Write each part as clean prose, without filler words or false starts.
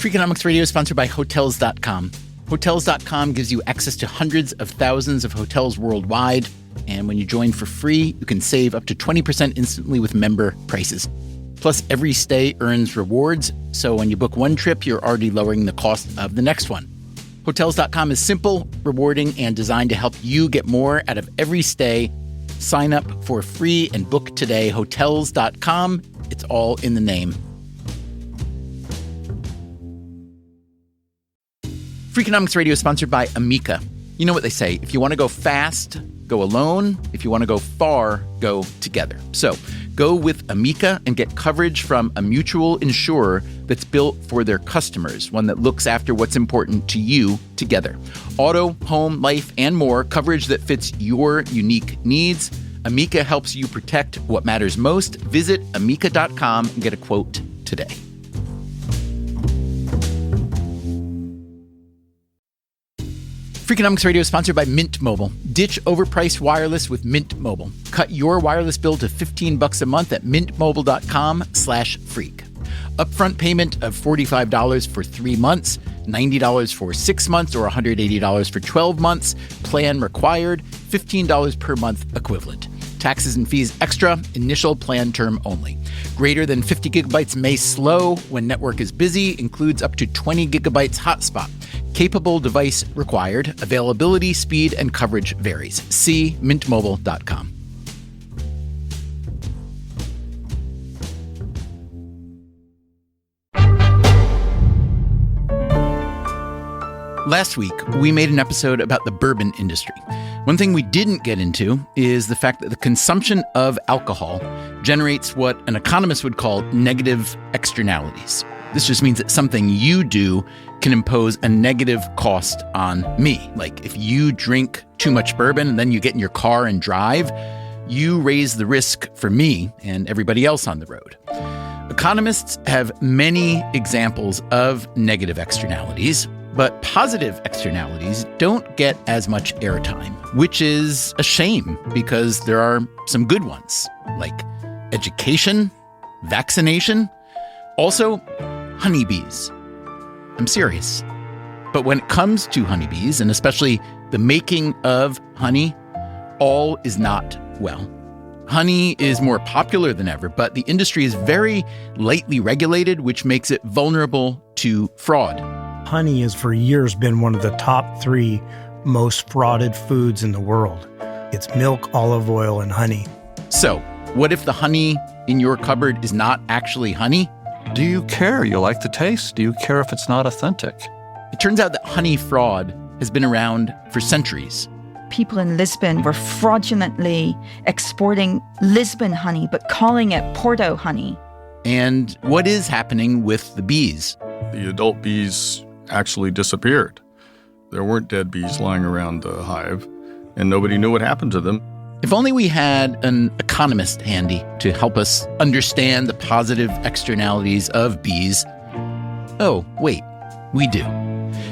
Freakonomics Radio is sponsored by Hotels.com. Hotels.com gives you access to hundreds of thousands of hotels worldwide. And when you join for free, you can save up to 20% instantly with member prices. Plus, every stay earns rewards. So when you book one trip, you're already lowering the cost of the next one. Hotels.com is simple, rewarding, and designed to help you get more out of every stay. Sign up for free and book today. Hotels.com. It's all in the name. Freakonomics Radio is sponsored by Amica. You know what they say, if you want to go fast, go alone. If you want to go far, go together. So go with Amica and get coverage from a mutual insurer that's built for their customers, one that looks after what's important to you together. Auto, home, life, and more, coverage that fits your unique needs. Amica helps you protect what matters most. Visit amica.com and get a quote today. Freakonomics Radio is sponsored by Mint Mobile. Ditch overpriced wireless with Mint Mobile. Cut your wireless bill to $15 a month at mintmobile.com/freak. Upfront payment of $45 for 3 months, $90 for 6 months, or $180 for 12 months. Plan required, $15 per month equivalent. Taxes and fees extra, initial plan term only. Greater than 50 gigabytes may slow when network is busy, includes up to 20 gigabytes hotspot. Capable device required. Availability, speed, and coverage varies. See mintmobile.com. Last week, we made an episode about the bourbon industry. One thing we didn't get into is the fact that the consumption of alcohol generates what an economist would call negative externalities. This just means that something you do can impose a negative cost on me. Like if you drink too much bourbon and then you get in your car and drive, you raise the risk for me and everybody else on the road. Economists have many examples of negative externalities, but positive externalities don't get as much airtime, which is a shame because there are some good ones, like education, vaccination, also honeybees. I'm serious. But when it comes to honeybees, and especially the making of honey, all is not well. Honey is more popular than ever, but the industry is very lightly regulated, which makes it vulnerable to fraud. Honey has for years been one of the top 3 most frauded foods in the world. It's milk, olive oil, and honey. So, what if the honey in your cupboard is not actually honey? Do you care? You like the taste? Do you care if it's not authentic? It turns out that honey fraud has been around for centuries. People in Lisbon were fraudulently exporting Lisbon honey, but calling it Porto honey. And what is happening with the bees? The adult bees actually disappeared. There weren't dead bees lying around the hive, and nobody knew what happened to them. If only we had an economist handy to help us understand the positive externalities of bees. Oh, wait, we do.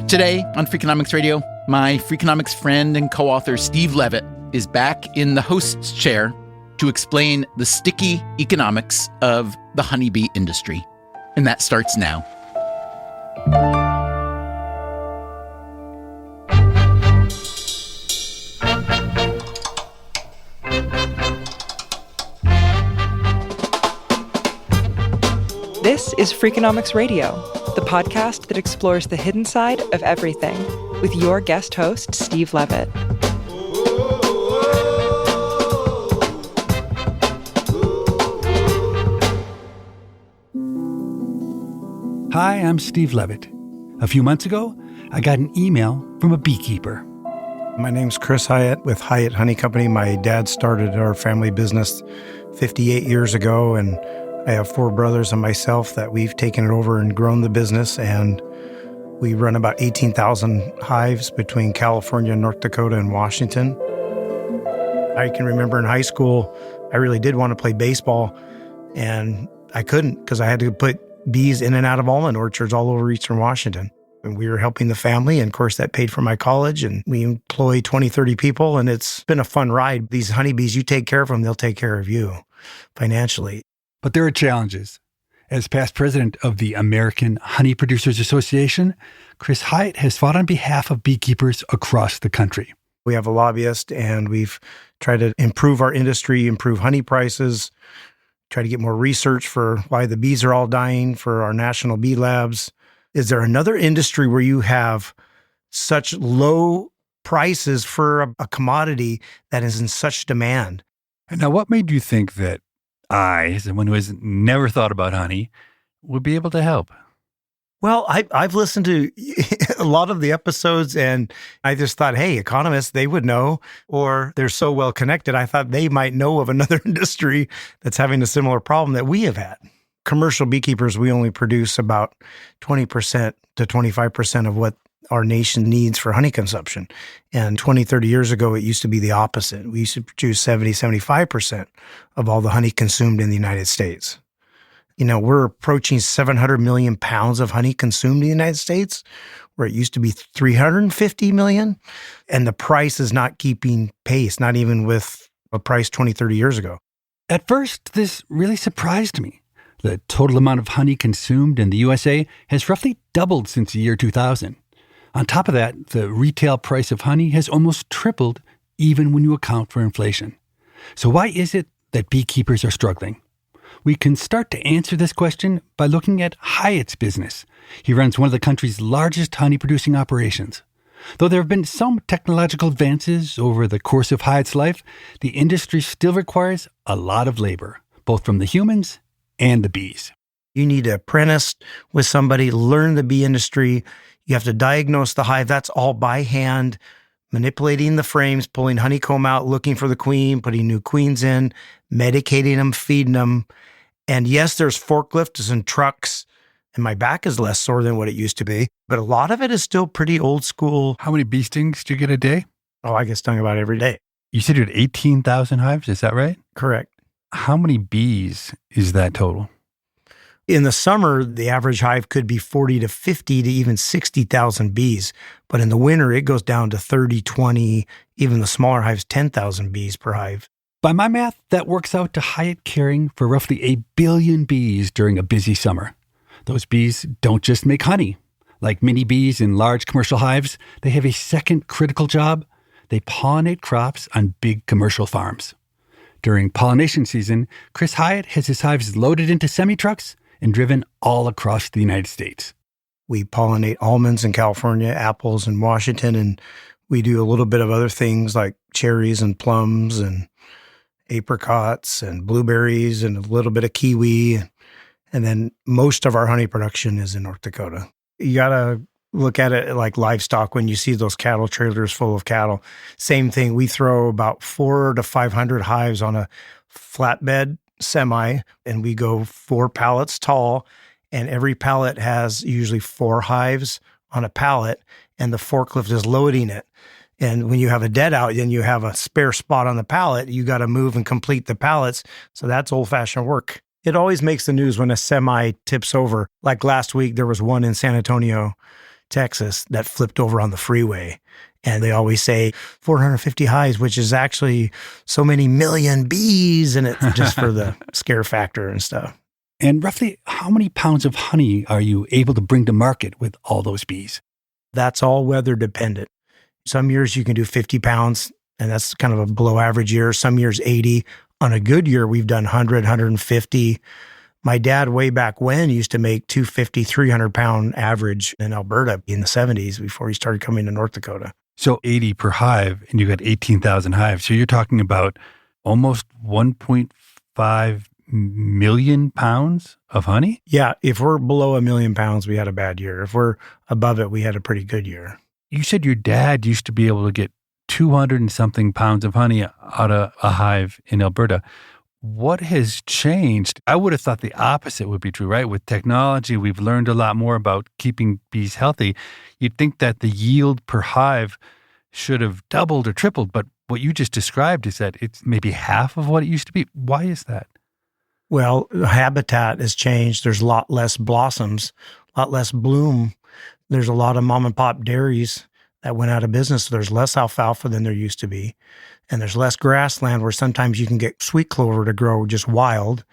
Today on Freakonomics Radio, my Freakonomics friend and co-author Steve Levitt is back in the host's chair to explain the sticky economics of the honeybee industry. And that starts now. This is Freakonomics Radio, the podcast that explores the hidden side of everything, with your guest host, Steve Levitt. Hi, I'm Steve Levitt. A few months ago, I got an email from a beekeeper. My name's Chris Hyatt with Hyatt Honey Company. My dad started our family business 58 years ago, and I have 4 brothers and myself that we've taken it over and grown the business, and we run about 18,000 hives between California, North Dakota, and Washington. I can remember in high school, I really did want to play baseball, and I couldn't because I had to put bees in and out of almond orchards all over eastern Washington. And we were helping the family, and of course that paid for my college, and we employ 20, 30 people, and it's been a fun ride. These honeybees, you take care of them, they'll take care of you financially. But there are challenges. As past president of the American Honey Producers Association, Chris Hyatt has fought on behalf of beekeepers across the country. We have a lobbyist, and we've tried to improve our industry, improve honey prices, try to get more research for why the bees are all dying for our national bee labs. Is there another industry where you have such low prices for a commodity that is in such demand? And now, what made you think that I, someone who has never thought about honey, would be able to help? Well, I've listened to a lot of the episodes, and I just thought, hey, economists, they would know, or they're so well connected, I thought they might know of another industry that's having a similar problem that we have had. Commercial beekeepers, we only produce about 20% to 25% of what our nation needs for honey consumption. And 20, 30 years ago, it used to be the opposite. We used to produce 70, 75% of all the honey consumed in the United States. You know, we're approaching 700 million pounds of honey consumed in the United States, where it used to be 350 million. And the price is not keeping pace, not even with a price 20, 30 years ago. At first, this really surprised me. The total amount of honey consumed in the USA has roughly doubled since the year 2000. On top of that, the retail price of honey has almost tripled, even when you account for inflation. So why is it that beekeepers are struggling? We can start to answer this question by looking at Hyatt's business. He runs one of the country's largest honey-producing operations. Though there have been some technological advances over the course of Hyatt's life, the industry still requires a lot of labor, both from the humans and the bees. You need to apprentice with somebody, learn the bee industry. You have to diagnose the hive. That's all by hand, manipulating the frames, pulling honeycomb out, looking for the queen, putting new queens in, medicating them, feeding them. And yes, there's forklifts and trucks, and my back is less sore than what it used to be. But a lot of it is still pretty old school. How many bee stings do you get a day? Oh, I get stung about every day. You said you had 18,000 hives, is that right? Correct. How many bees is that total? In the summer, the average hive could be 40 to 50 to even 60,000 bees. But in the winter, it goes down to 30, 20, even the smaller hives, 10,000 bees per hive. By my math, that works out to Hyatt caring for roughly 1 billion bees during a busy summer. Those bees don't just make honey. Like many bees in large commercial hives, they have a second critical job. They pollinate crops on big commercial farms. During pollination season, Chris Hyatt has his hives loaded into semi-trucks and driven all across the United States. We pollinate almonds in California, apples in Washington, and we do a little bit of other things like cherries and plums and apricots and blueberries and a little bit of kiwi. And then most of our honey production is in North Dakota. You got to look at it like livestock when you see those cattle trailers full of cattle. Same thing. We throw about 400 to 500 hives on a flatbed semi, and we go 4 pallets tall, and every pallet has usually 4 hives on a pallet, and the forklift is loading it. And when you have a dead out and you have a spare spot on the pallet, you got to move and complete the pallets. So that's old-fashioned work. It always makes the news when a semi tips over. Like last week, there was one in San Antonio, Texas, that flipped over on the freeway. And they always say 450 hives, which is actually so many million bees, and it's just for the scare factor and stuff. And roughly how many pounds of honey are you able to bring to market with all those bees? That's all weather dependent. Some years you can do 50 pounds, and that's kind of a below average year. Some years 80. On a good year, we've done 100, 150. My dad, way back when, used to make 250, 300 pound average in Alberta in the 70s before he started coming to North Dakota. So 80 per hive, and you got 18,000 hives. So you're talking about almost 1.5 million pounds of honey? Yeah, if we're below 1 million pounds, we had a bad year. If we're above it, we had a pretty good year. You said your dad used to be able to get 200 and something pounds of honey out of a hive in Alberta. What has changed? I would have thought the opposite would be true, right? With technology, we've learned a lot more about keeping bees healthy. You'd think that the yield per hive should have doubled or tripled, but what you just described is that it's maybe half of what it used to be. Why is that? Well, habitat has changed. There's a lot less blossoms, a lot less bloom. There's a lot of mom and pop dairies that went out of business. There's less alfalfa than there used to be. And there's less grassland where sometimes you can get sweet clover to grow just wild.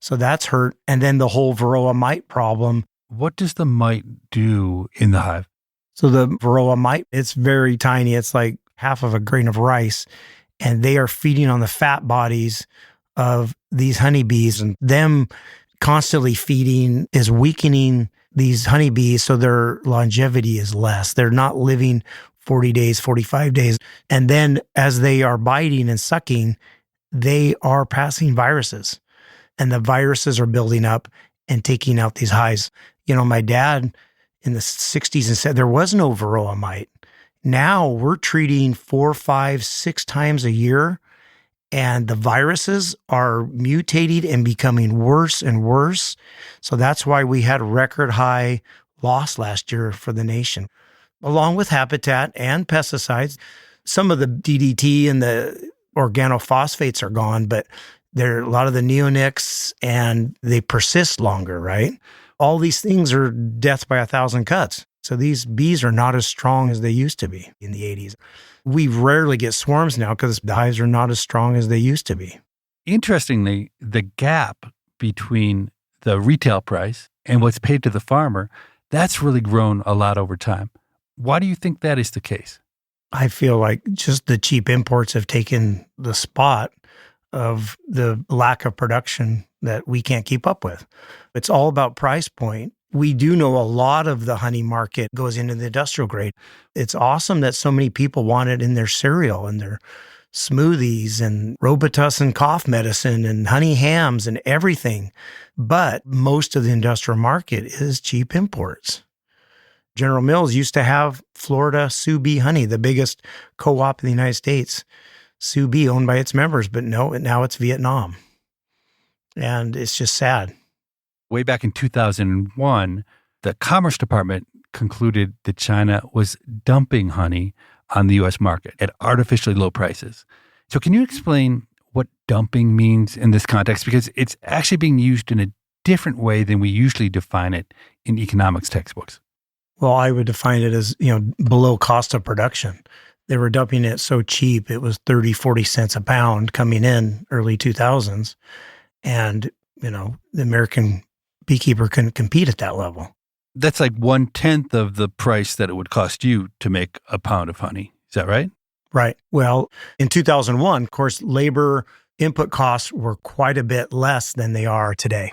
So that's hurt. And then the whole varroa mite problem. What does the mite do in the hive? So the varroa mite, it's very tiny. It's like half of a grain of rice. And they are feeding on the fat bodies of these honeybees, and them constantly feeding is weakening these honeybees, so their longevity is less. They're not living 40 days, 45 days. And then as they are biting and sucking, they are passing viruses, and the viruses are building up and taking out these hives. My dad in the 60s and said there was no varroa mite. Now we're treating 4, 5, 6 times a year, and the viruses are mutating and becoming worse and worse. So that's why we had record high loss last year for the nation, along with habitat and pesticides. Some of the DDT and the organophosphates are gone, but there are a lot of the neonics, and they persist longer, right? All these things are death by 1,000 cuts. So these bees are not as strong as they used to be in the 80s. We rarely get swarms now because the hives are not as strong as they used to be. Interestingly, the gap between the retail price and what's paid to the farmer, that's really grown a lot over time. Why do you think that is the case? I feel like just the cheap imports have taken the spot of the lack of production that we can't keep up with. It's all about price point. We do know a lot of the honey market goes into the industrial grade. It's awesome that so many people want it in their cereal and their smoothies and Robitussin cough medicine and honey hams and everything. But most of the industrial market is cheap imports. General Mills used to have Florida Sioux Bee honey, the biggest co-op in the United States. Sioux Bee owned by its members, but no, now it's Vietnam. And it's just sad. Way back in 2001, the Commerce Department concluded that China was dumping honey on the U.S. market at artificially low prices. So can you explain what dumping means in this context? Because it's actually being used in a different way than we usually define it in economics textbooks. Well, I would define it as, below cost of production. They were dumping it so cheap, it was 30, 40 cents a pound coming in early 2000s. And, the American beekeeper couldn't compete at that level. That's like 1/10 of the price that it would cost you to make a pound of honey. Is that right? Right. Well, in 2001, of course, labor input costs were quite a bit less than they are today.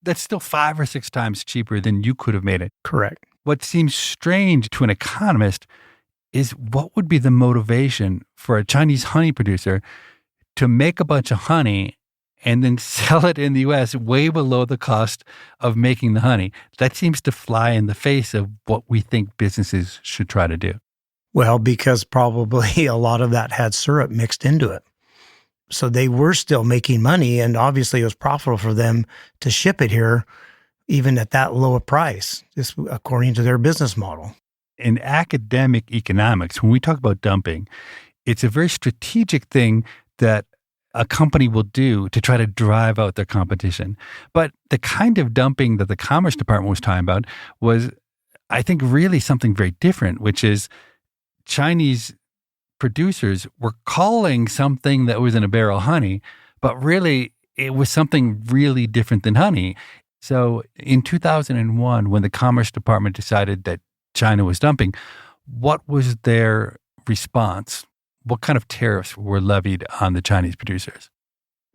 That's still 5 or 6 times cheaper than you could have made it. Correct. What seems strange to an economist is what would be the motivation for a Chinese honey producer to make a bunch of honey and then sell it in the U.S. way below the cost of making the honey. That seems to fly in the face of what we think businesses should try to do. Well, because probably a lot of that had syrup mixed into it. So they were still making money, and obviously it was profitable for them to ship it here, even at that low a price, just according to their business model. In academic economics, when we talk about dumping, it's a very strategic thing that a company will do to try to drive out their competition. But the kind of dumping that the Commerce Department was talking about was, I think, really something very different, which is Chinese producers were calling something that was in a barrel honey, but really it was something really different than honey. So in 2001, when the Commerce Department decided that China was dumping, what was their response? What kind of tariffs were levied on the Chinese producers?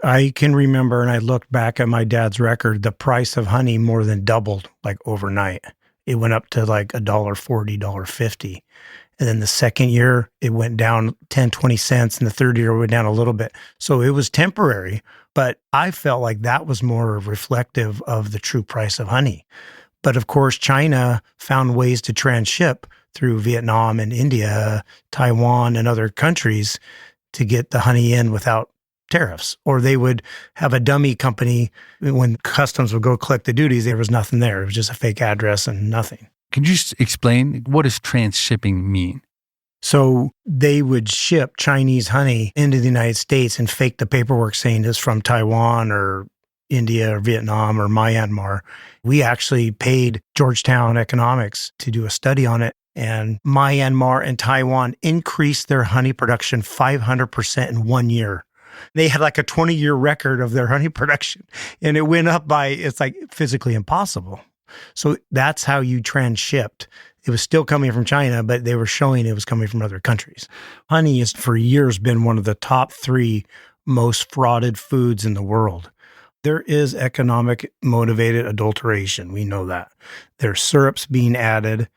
I can remember, and I looked back at my dad's record, the price of honey more than doubled like overnight. It went up to like $1.40, $1.50. And then the second year, it went down 10, 20 cents. And the third year, it went down a little bit. So it was temporary, but I felt like that was more reflective of the true price of honey. But of course, China found ways to transship through Vietnam and India, Taiwan, and other countries to get the honey in without tariffs. Or they would have a dummy company. When customs would go collect the duties, there was nothing there. It was just a fake address and nothing. Can you just explain, what does transshipping mean? So they would ship Chinese honey into the United States and fake the paperwork saying it's from Taiwan or India or Vietnam or Myanmar. We actually paid Georgetown Economics to do a study on it. And Myanmar and Taiwan increased their honey production 500% in 1 year. They had like a 20-year record of their honey production, and it went up by, it's like physically impossible. So that's how you transshipped. It was still coming from China, but they were showing it was coming from other countries. Honey has for years been one of the top 3 most frauded foods in the world. There is economic motivated adulteration. We know that. There's syrups being added.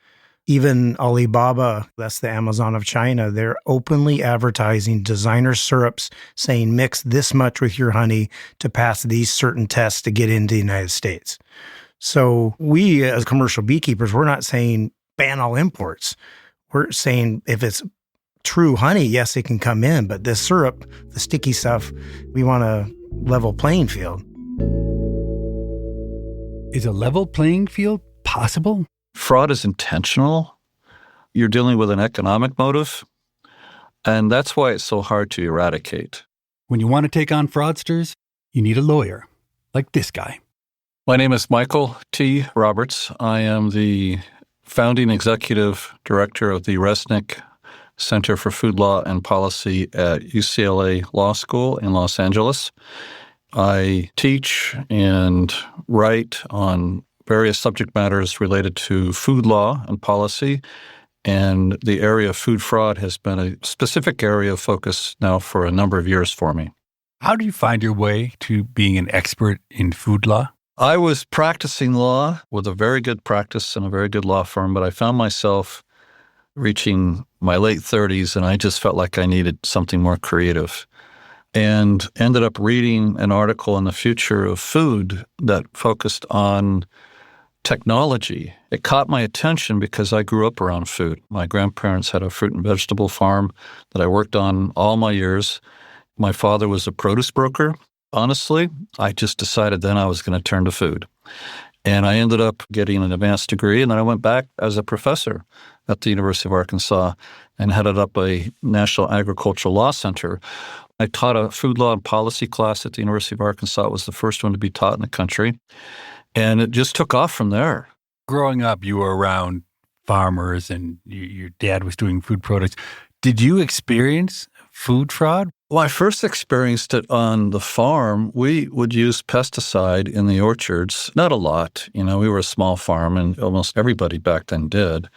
Even Alibaba, that's the Amazon of China, they're openly advertising designer syrups saying mix this much with your honey to pass these certain tests to get into the United States. So we as commercial beekeepers, we're not saying ban all imports. We're saying if it's true honey, yes, it can come in, but this syrup, the sticky stuff, we want a level playing field. Is a level playing field possible? Fraud is intentional. You're dealing with an economic motive, and that's why it's so hard to eradicate. When you want to take on fraudsters, you need a lawyer, like this guy. My name is Michael T. Roberts. I am the founding executive director of the Resnick Center for Food Law and Policy at UCLA Law School in Los Angeles. I teach and write on various subject matters related to food law and policy, and the area of food fraud has been a specific area of focus now for a number of years for me. How do you find your way to being an expert in food law? I was practicing law with a very good practice and a very good law firm, but I found myself reaching my late 30s, and I just felt like I needed something more creative, and ended up reading an article on the future of food that focused on technology. It caught my attention because I grew up around food. My grandparents had a fruit and vegetable farm that I worked on all my years. My father was a produce broker. Honestly, I just decided then I was going to turn to food. And I ended up getting an advanced degree, and then I went back as a professor at the University of Arkansas and headed up a National Agricultural Law Center. I taught a food law and policy class at the University of Arkansas. It was the first one to be taught in the country. And it just took off from there. Growing up, you were around farmers and your dad was doing food products. Did you experience food fraud? Well, I first experienced it on the farm. We would use pesticide in the orchards. Not a lot. We were a small farm, and almost everybody back then did.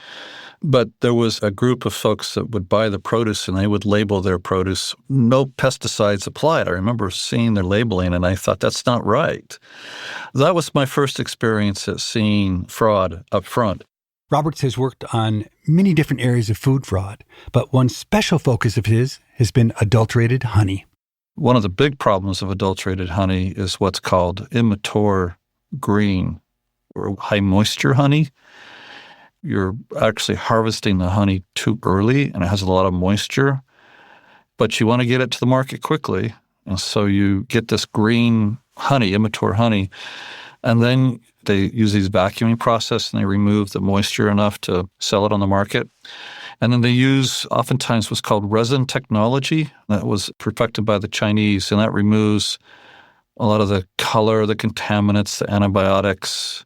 But there was a group of folks that would buy the produce, and they would label their produce, no pesticides applied. I remember seeing their labeling, and I thought, that's not right. That was my first experience at seeing fraud up front. Roberts has worked on many different areas of food fraud, but one special focus of his has been adulterated honey. One of the big problems of adulterated honey is what's called immature green or high moisture honey. You're actually harvesting the honey too early, and it has a lot of moisture, but you want to get it to the market quickly. And so you get this green honey, immature honey, and then they use these vacuuming process and they remove the moisture enough to sell it on the market. And then they use oftentimes what's called resin technology that was perfected by the Chinese, and that removes a lot of the color, the contaminants, the antibiotics,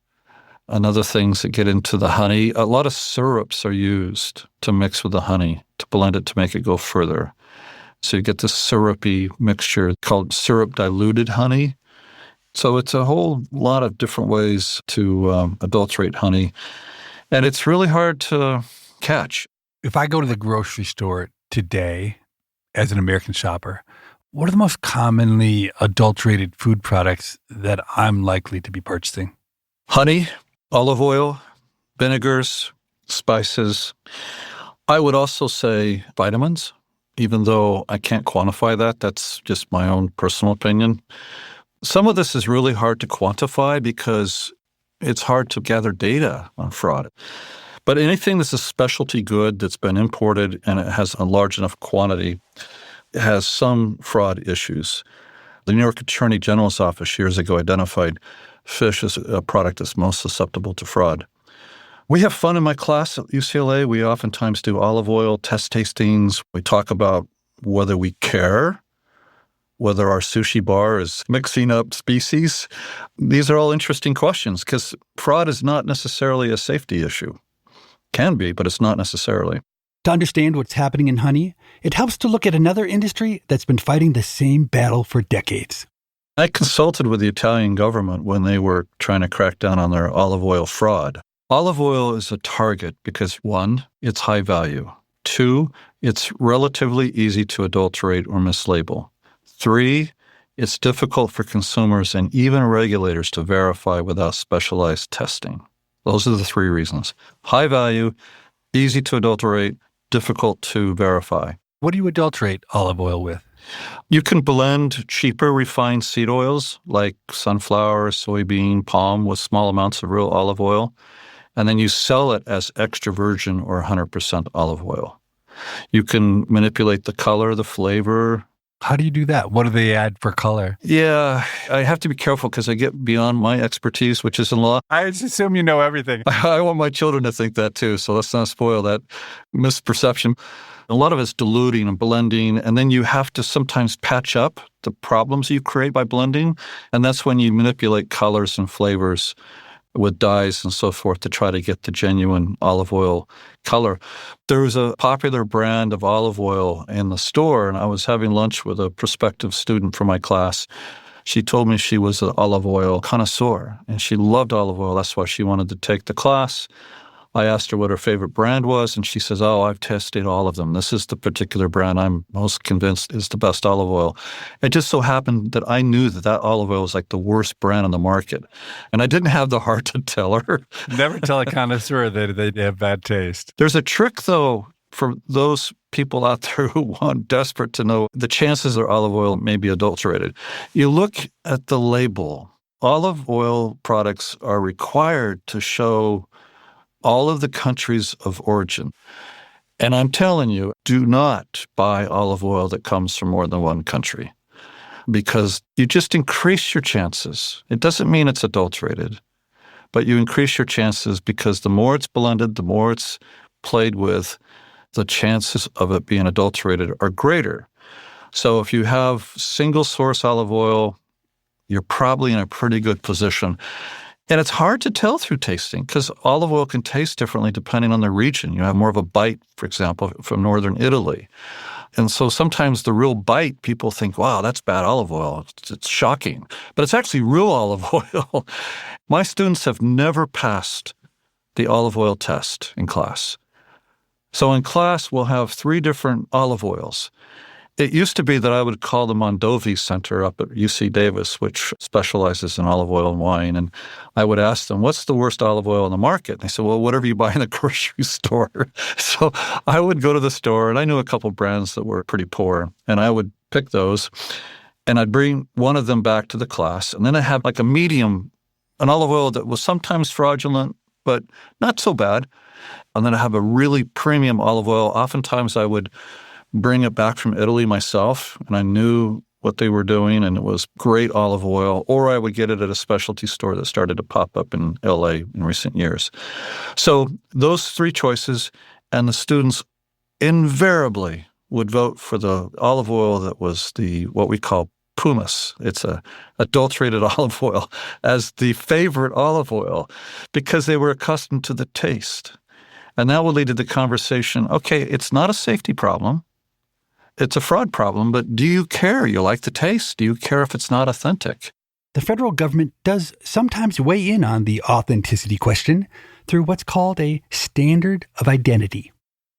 and other things that get into the honey. A lot of syrups are used to mix with the honey, to blend it to make it go further. So you get this syrupy mixture called syrup diluted honey. So it's a whole lot of different ways to adulterate honey. And it's really hard to catch. If I go to the grocery store today as an American shopper, what are the most commonly adulterated food products that I'm likely to be purchasing? Honey, olive oil, vinegars, spices. I would also say vitamins, even though I can't quantify that. That's just my own personal opinion. Some of this is really hard to quantify because it's hard to gather data on fraud. But anything that's a specialty good that's been imported and it has a large enough quantity has some fraud issues. The New York Attorney General's office years ago identified fish as a product that's most susceptible to fraud. We have fun in my class at UCLA. We oftentimes do olive oil test tastings. We talk about whether we care, whether our sushi bar is mixing up species. These are all interesting questions because fraud is not necessarily a safety issue. Can be, but it's not necessarily. To understand what's happening in honey, it helps to look at another industry that's been fighting the same battle for decades. I consulted with the Italian government when they were trying to crack down on their olive oil fraud. Olive oil is a target because, 1, it's high value. 2, it's relatively easy to adulterate or mislabel. 3, it's difficult for consumers and even regulators to verify without specialized testing. Those are the 3 reasons. High value, easy to adulterate, difficult to verify. What do you adulterate olive oil with? You can blend cheaper refined seed oils like sunflower, soybean, palm with small amounts of real olive oil, and then you sell it as extra virgin or 100% olive oil. You can manipulate the color, the flavor. How do you do that? What do they add for color? Yeah, I have to be careful because I get beyond my expertise, which is in law. I just assume you know everything. I want my children to think that too, so let's not spoil that misperception. A lot of it's diluting and blending, and then you have to sometimes patch up the problems you create by blending, and that's when you manipulate colors and flavors with dyes and so forth to try to get the genuine olive oil color. There was a popular brand of olive oil in the store, and I was having lunch with a prospective student from my class. She told me she was an olive oil connoisseur, and she loved olive oil. That's why she wanted to take the class. I asked her what her favorite brand was, and she says, I've tested all of them. This is the particular brand I'm most convinced is the best olive oil. It just so happened that I knew that olive oil was like the worst brand on the market, and I didn't have the heart to tell her. Never tell a connoisseur that they have bad taste. There's a trick, though, for those people out there who want desperate to know the chances their olive oil may be adulterated. You look at the label. Olive oil products are required to show all of the countries of origin. And I'm telling you, do not buy olive oil that comes from more than one country because you just increase your chances. It doesn't mean it's adulterated, but you increase your chances because the more it's blended, the more it's played with, the chances of it being adulterated are greater. So if you have single source olive oil, you're probably in a pretty good position. And it's hard to tell through tasting because olive oil can taste differently depending on the region. You have more of a bite, for example, from northern Italy. And so sometimes the real bite, people think, wow, that's bad olive oil. It's shocking. But it's actually real olive oil. My students have never passed the olive oil test in class. So in class, we'll have 3 different olive oils. It used to be that I would call the Mondovi Center up at UC Davis, which specializes in olive oil and wine, and I would ask them, what's the worst olive oil on the market? And they said, well, whatever you buy in the grocery store. So I would go to the store, and I knew a couple brands that were pretty poor, and I would pick those, and I'd bring one of them back to the class, and then I'd have like a medium, an olive oil that was sometimes fraudulent, but not so bad, and then I have a really premium olive oil. Oftentimes I would bring it back from Italy myself, and I knew what they were doing, and it was great olive oil, or I would get it at a specialty store that started to pop up in LA in recent years. So those 3 choices, and the students invariably would vote for the olive oil that was what we call pumice. It's a adulterated olive oil as the favorite olive oil because they were accustomed to the taste. And that would lead to the conversation, okay, it's not a safety problem. It's a fraud problem, but do you care? You like the taste? Do you care if it's not authentic? The federal government does sometimes weigh in on the authenticity question through what's called a standard of identity.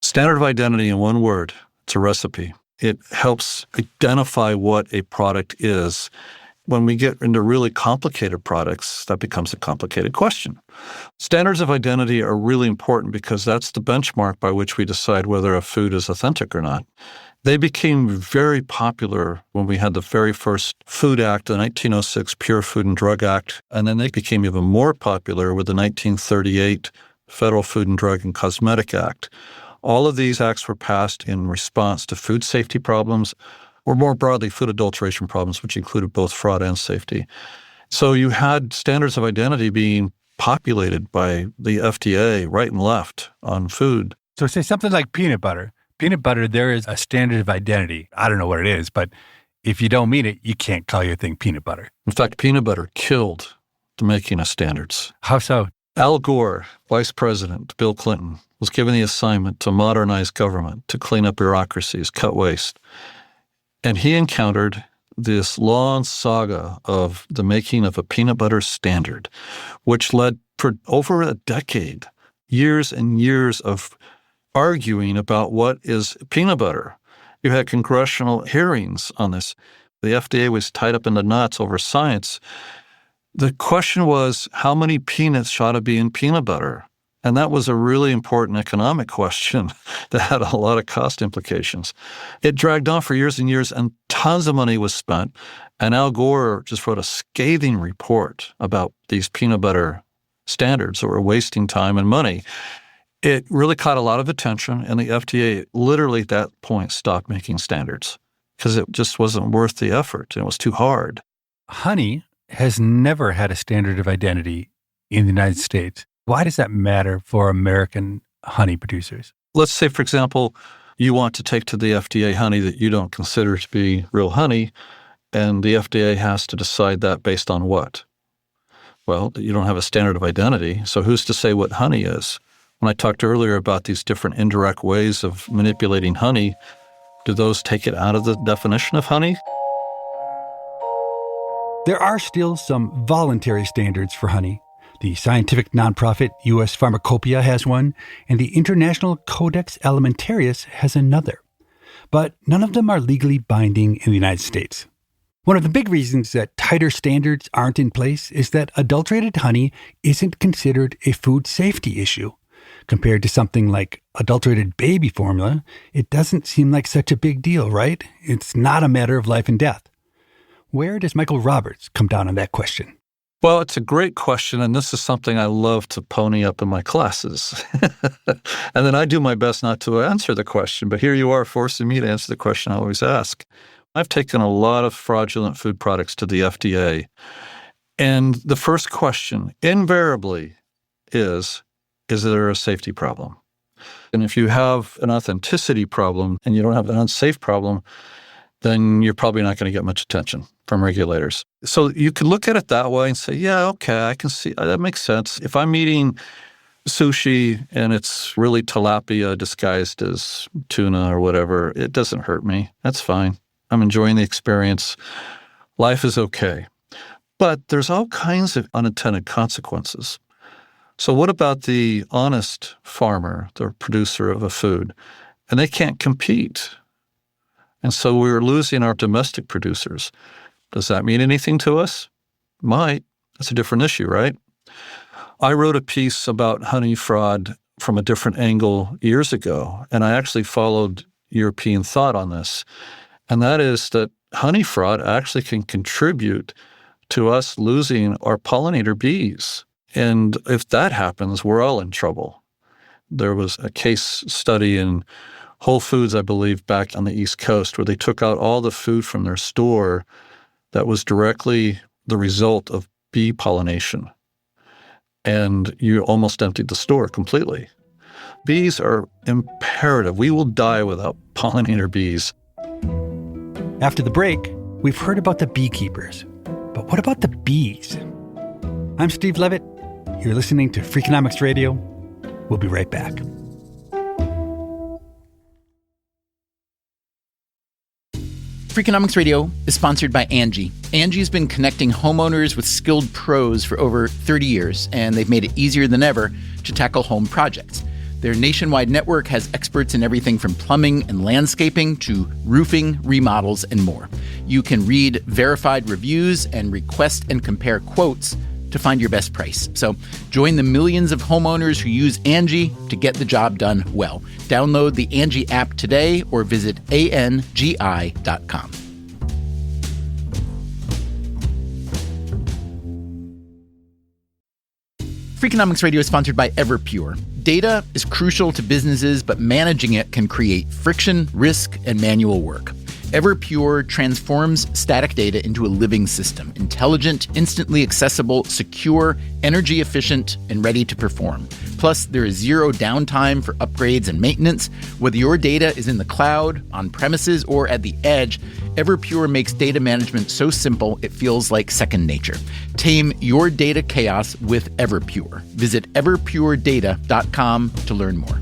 Standard of identity in one word, it's a recipe. It helps identify what a product is. When we get into really complicated products, that becomes a complicated question. Standards of identity are really important because that's the benchmark by which we decide whether a food is authentic or not. They became very popular when we had the very first Food Act, the 1906 Pure Food and Drug Act, and then they became even more popular with the 1938 Federal Food and Drug and Cosmetic Act. All of these acts were passed in response to food safety problems, or more broadly, food adulteration problems, which included both fraud and safety. So you had standards of identity being populated by the FDA right and left on food. So say something like peanut butter. Peanut butter, there is a standard of identity. I don't know what it is, but if you don't meet it, you can't call your thing peanut butter. In fact, peanut butter killed the making of standards. How so? Al Gore, Vice President Bill Clinton, was given the assignment to modernize government, to clean up bureaucracies, cut waste. And he encountered this long saga of the making of a peanut butter standard, which led for over a decade, years and years of arguing about what is peanut butter. You had congressional hearings on this. The FDA was tied up in the knots over science. The question was, how many peanuts ought to be in peanut butter? And that was a really important economic question that had a lot of cost implications. It dragged on for years and years, and tons of money was spent. And Al Gore just wrote a scathing report about these peanut butter standards that were wasting time and money. It really caught a lot of attention, and the FDA literally at that point stopped making standards because it just wasn't worth the effort, and it was too hard. Honey has never had a standard of identity in the United States. Why does that matter for American honey producers? Let's say, for example, you want to take to the FDA honey that you don't consider to be real honey, and the FDA has to decide that based on what? Well, you don't have a standard of identity, so who's to say what honey is? When I talked earlier about these different indirect ways of manipulating honey, do those take it out of the definition of honey? There are still some voluntary standards for honey. The scientific nonprofit U.S. Pharmacopoeia has one, and the International Codex Alimentarius has another. But none of them are legally binding in the United States. One of the big reasons that tighter standards aren't in place is that adulterated honey isn't considered a food safety issue. Compared to something like adulterated baby formula, it doesn't seem like such a big deal, right? It's not a matter of life and death. Where does Michael Roberts come down on that question? Well, it's a great question, and this is something I love to pony up in my classes. And then I do my best not to answer the question, but here you are forcing me to answer the question I always ask. I've taken a lot of fraudulent food products to the FDA, and the first question invariably is there a safety problem? And if you have an authenticity problem and you don't have an unsafe problem, then you're probably not going to get much attention from regulators. So you can look at it that way and say, yeah, okay, I can see that makes sense. If I'm eating sushi and it's really tilapia disguised as tuna or whatever, it doesn't hurt me. That's fine. I'm enjoying the experience. Life is okay. But there's all kinds of unintended consequences. So what about the honest farmer, the producer of a food? And they can't compete. And so we're losing our domestic producers. Does that mean anything to us? Might. That's a different issue, right? I wrote a piece about honey fraud from a different angle years ago, and I actually followed European thought on this. And that is that honey fraud actually can contribute to us losing our pollinator bees. And if that happens, we're all in trouble. There was a case study in Whole Foods, I believe, back on the East Coast, where they took out all the food from their store that was directly the result of bee pollination. And you almost emptied the store completely. Bees are imperative. We will die without pollinator bees. After the break, we've heard about the beekeepers. But what about the bees? I'm Steve Levitt. You're listening to Freakonomics Radio. We'll be right back. Freakonomics Radio is sponsored by Angie. Angie's been connecting homeowners with skilled pros for over 30 years, and they've made it easier than ever to tackle home projects. Their nationwide network has experts in everything from plumbing and landscaping to roofing, remodels, and more. You can read verified reviews and request and compare quotes to find your best price. So join the millions of homeowners who use Angie to get the job done well. Download the Angie app today or visit angi.com. Freakonomics Radio is sponsored by Everpure. Data is crucial to businesses, but managing it can create friction, risk, and manual work. Everpure transforms static data into a living system, intelligent, instantly accessible, secure, energy efficient, and ready to perform. Plus, there is zero downtime for upgrades and maintenance. Whether your data is in the cloud, on premises, or at the edge, Everpure makes data management so simple it feels like second nature. Tame your data chaos with Everpure. Visit everpuredata.com to learn more.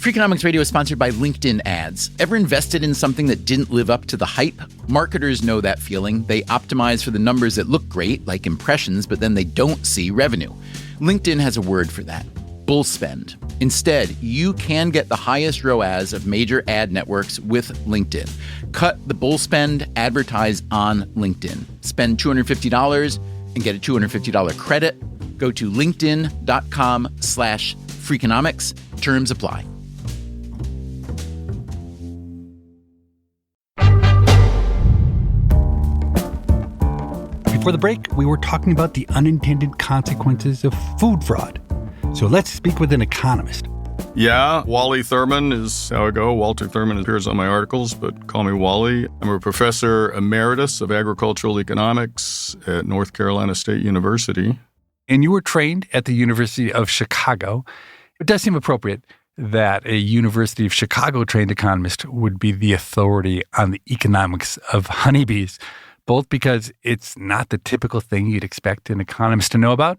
Freakonomics Radio is sponsored by LinkedIn ads. Ever invested in something that didn't live up to the hype? Marketers know that feeling. They optimize for the numbers that look great, like impressions, but then they don't see revenue. LinkedIn has a word for that: bull spend. Instead, you can get the highest ROAS of major ad networks with LinkedIn. Cut the bull spend, advertise on LinkedIn. Spend $250 and get a $250 credit. Go to linkedin.com/Freakonomics. Terms apply. Before the break, we were talking about the unintended consequences of food fraud. So let's speak with an economist. Yeah, Wally Thurman is how I go. Walter Thurman appears on my articles, but call me Wally. I'm a professor emeritus of agricultural economics at North Carolina State University. And you were trained at the University of Chicago. It does seem appropriate that a University of Chicago-trained economist would be the authority on the economics of honeybees, both because it's not the typical thing you'd expect an economist to know about,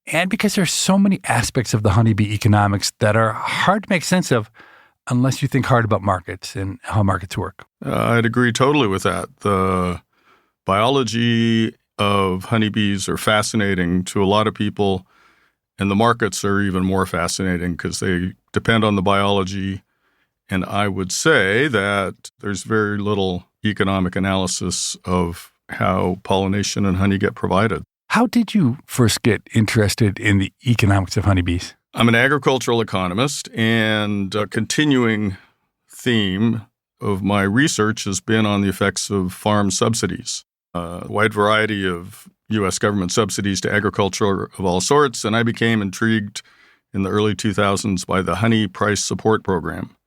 and because there's so many aspects of the honeybee economics that are hard to make sense of unless you think hard about markets and how markets work. I'd agree totally with that. The biology of honeybees are fascinating to a lot of people, and the markets are even more fascinating because they depend on the biology. And I would say that there's very little economic analysis of how pollination and honey get provided. How did you first get interested in the economics of honeybees? I'm an agricultural economist, and a continuing theme of my research has been on the effects of farm subsidies. A wide variety of U.S. government subsidies to agriculture of all sorts, and I became intrigued in the early 2000s by the honey price support program.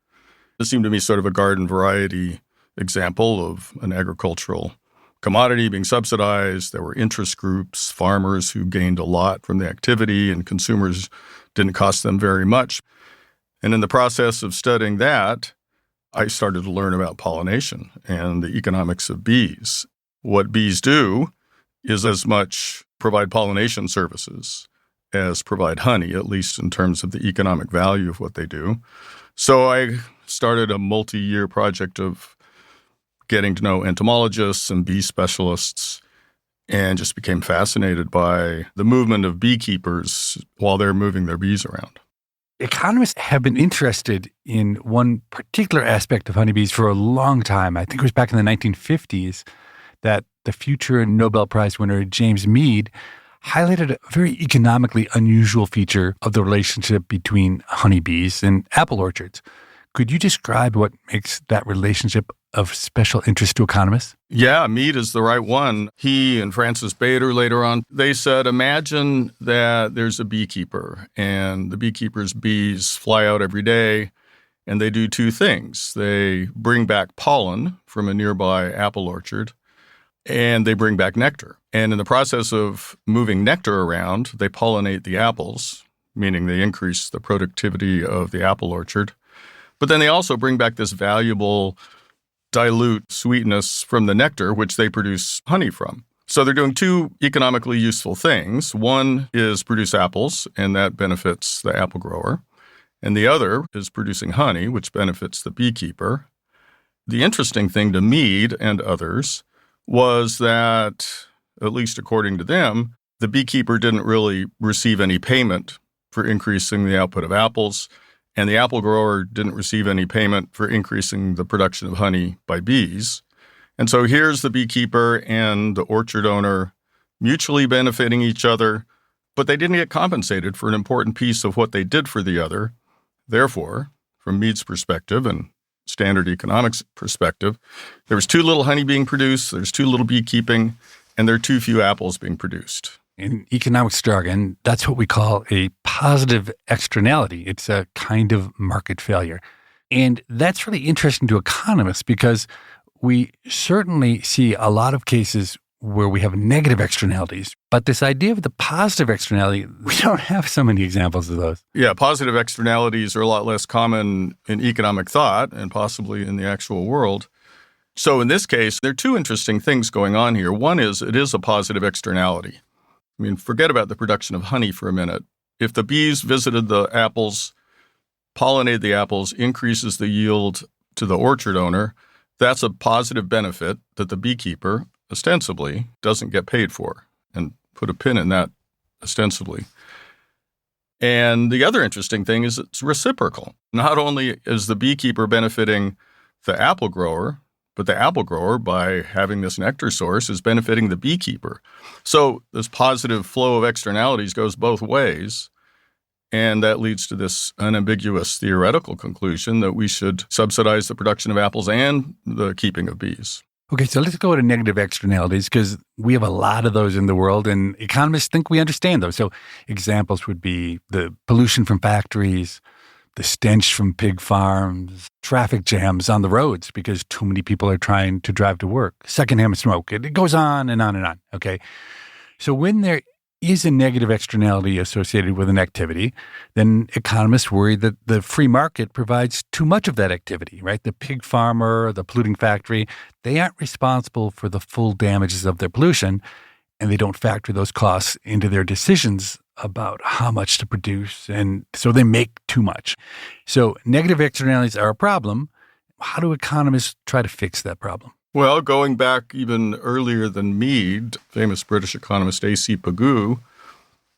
It seemed to me sort of a garden variety example of an agricultural commodity being subsidized. There were interest groups, farmers who gained a lot from the activity, and consumers didn't cost them very much. And in the process of studying that, I started to learn about pollination and the economics of bees. What bees do is as much provide pollination services as provide honey, at least in terms of the economic value of what they do. So I started a multi-year project of getting to know entomologists and bee specialists, and just became fascinated by the movement of beekeepers while they're moving their bees around. Economists have been interested in one particular aspect of honeybees for a long time. I think it was back in the 1950s that the future Nobel Prize winner James Mead highlighted a very economically unusual feature of the relationship between honeybees and apple orchards. Could you describe what makes that relationship of special interest to economists? Yeah, Mead is the right one. He and Francis Bader later on, they said, imagine that there's a beekeeper and the beekeeper's bees fly out every day and they do two things. They bring back pollen from a nearby apple orchard and they bring back nectar. And in the process of moving nectar around, they pollinate the apples, meaning they increase the productivity of the apple orchard. But then they also bring back this valuable dilute sweetness from the nectar, which they produce honey from. So they're doing two economically useful things. One is produce apples, and that benefits the apple grower. And the other is producing honey, which benefits the beekeeper. The interesting thing to Mead and others was that, at least according to them, the beekeeper didn't really receive any payment for increasing the output of apples, and the apple grower didn't receive any payment for increasing the production of honey by bees. And so here's the beekeeper and the orchard owner mutually benefiting each other, but they didn't get compensated for an important piece of what they did for the other. Therefore, from Mead's perspective and standard economics perspective, there was too little honey being produced, there's too little beekeeping, and there are too few apples being produced. In economics jargon, that's what we call a positive externality. It's a kind of market failure. And that's really interesting to economists because we certainly see a lot of cases where we have negative externalities. But this idea of the positive externality, we don't have so many examples of those. Yeah, positive externalities are a lot less common in economic thought and possibly in the actual world. So in this case, there are two interesting things going on here. One is it is a positive externality. I mean, forget about the production of honey for a minute. If the bees visited the apples, pollinated the apples, increases the yield to the orchard owner, that's a positive benefit that the beekeeper ostensibly doesn't get paid for, and put a pin in that ostensibly. And the other interesting thing is it's reciprocal. Not only is the beekeeper benefiting the apple grower, but the apple grower, by having this nectar source, is benefiting the beekeeper. So this positive flow of externalities goes both ways. And that leads to this unambiguous theoretical conclusion that we should subsidize the production of apples and the keeping of bees. Okay, so let's go to negative externalities because we have a lot of those in the world and economists think we understand those. So examples would be the pollution from factories, the stench from pig farms, traffic jams on the roads because too many people are trying to drive to work, secondhand smoke. It goes on and on and on, okay? So when there is a negative externality associated with an activity, then economists worry that the free market provides too much of that activity, right? The pig farmer, the polluting factory, they aren't responsible for the full damages of their pollution, and they don't factor those costs into their decisions about how much to produce, and so they make too much. So negative externalities are a problem. How do economists try to fix that problem? Well, going back even earlier than Mead, famous British economist A.C. Pigou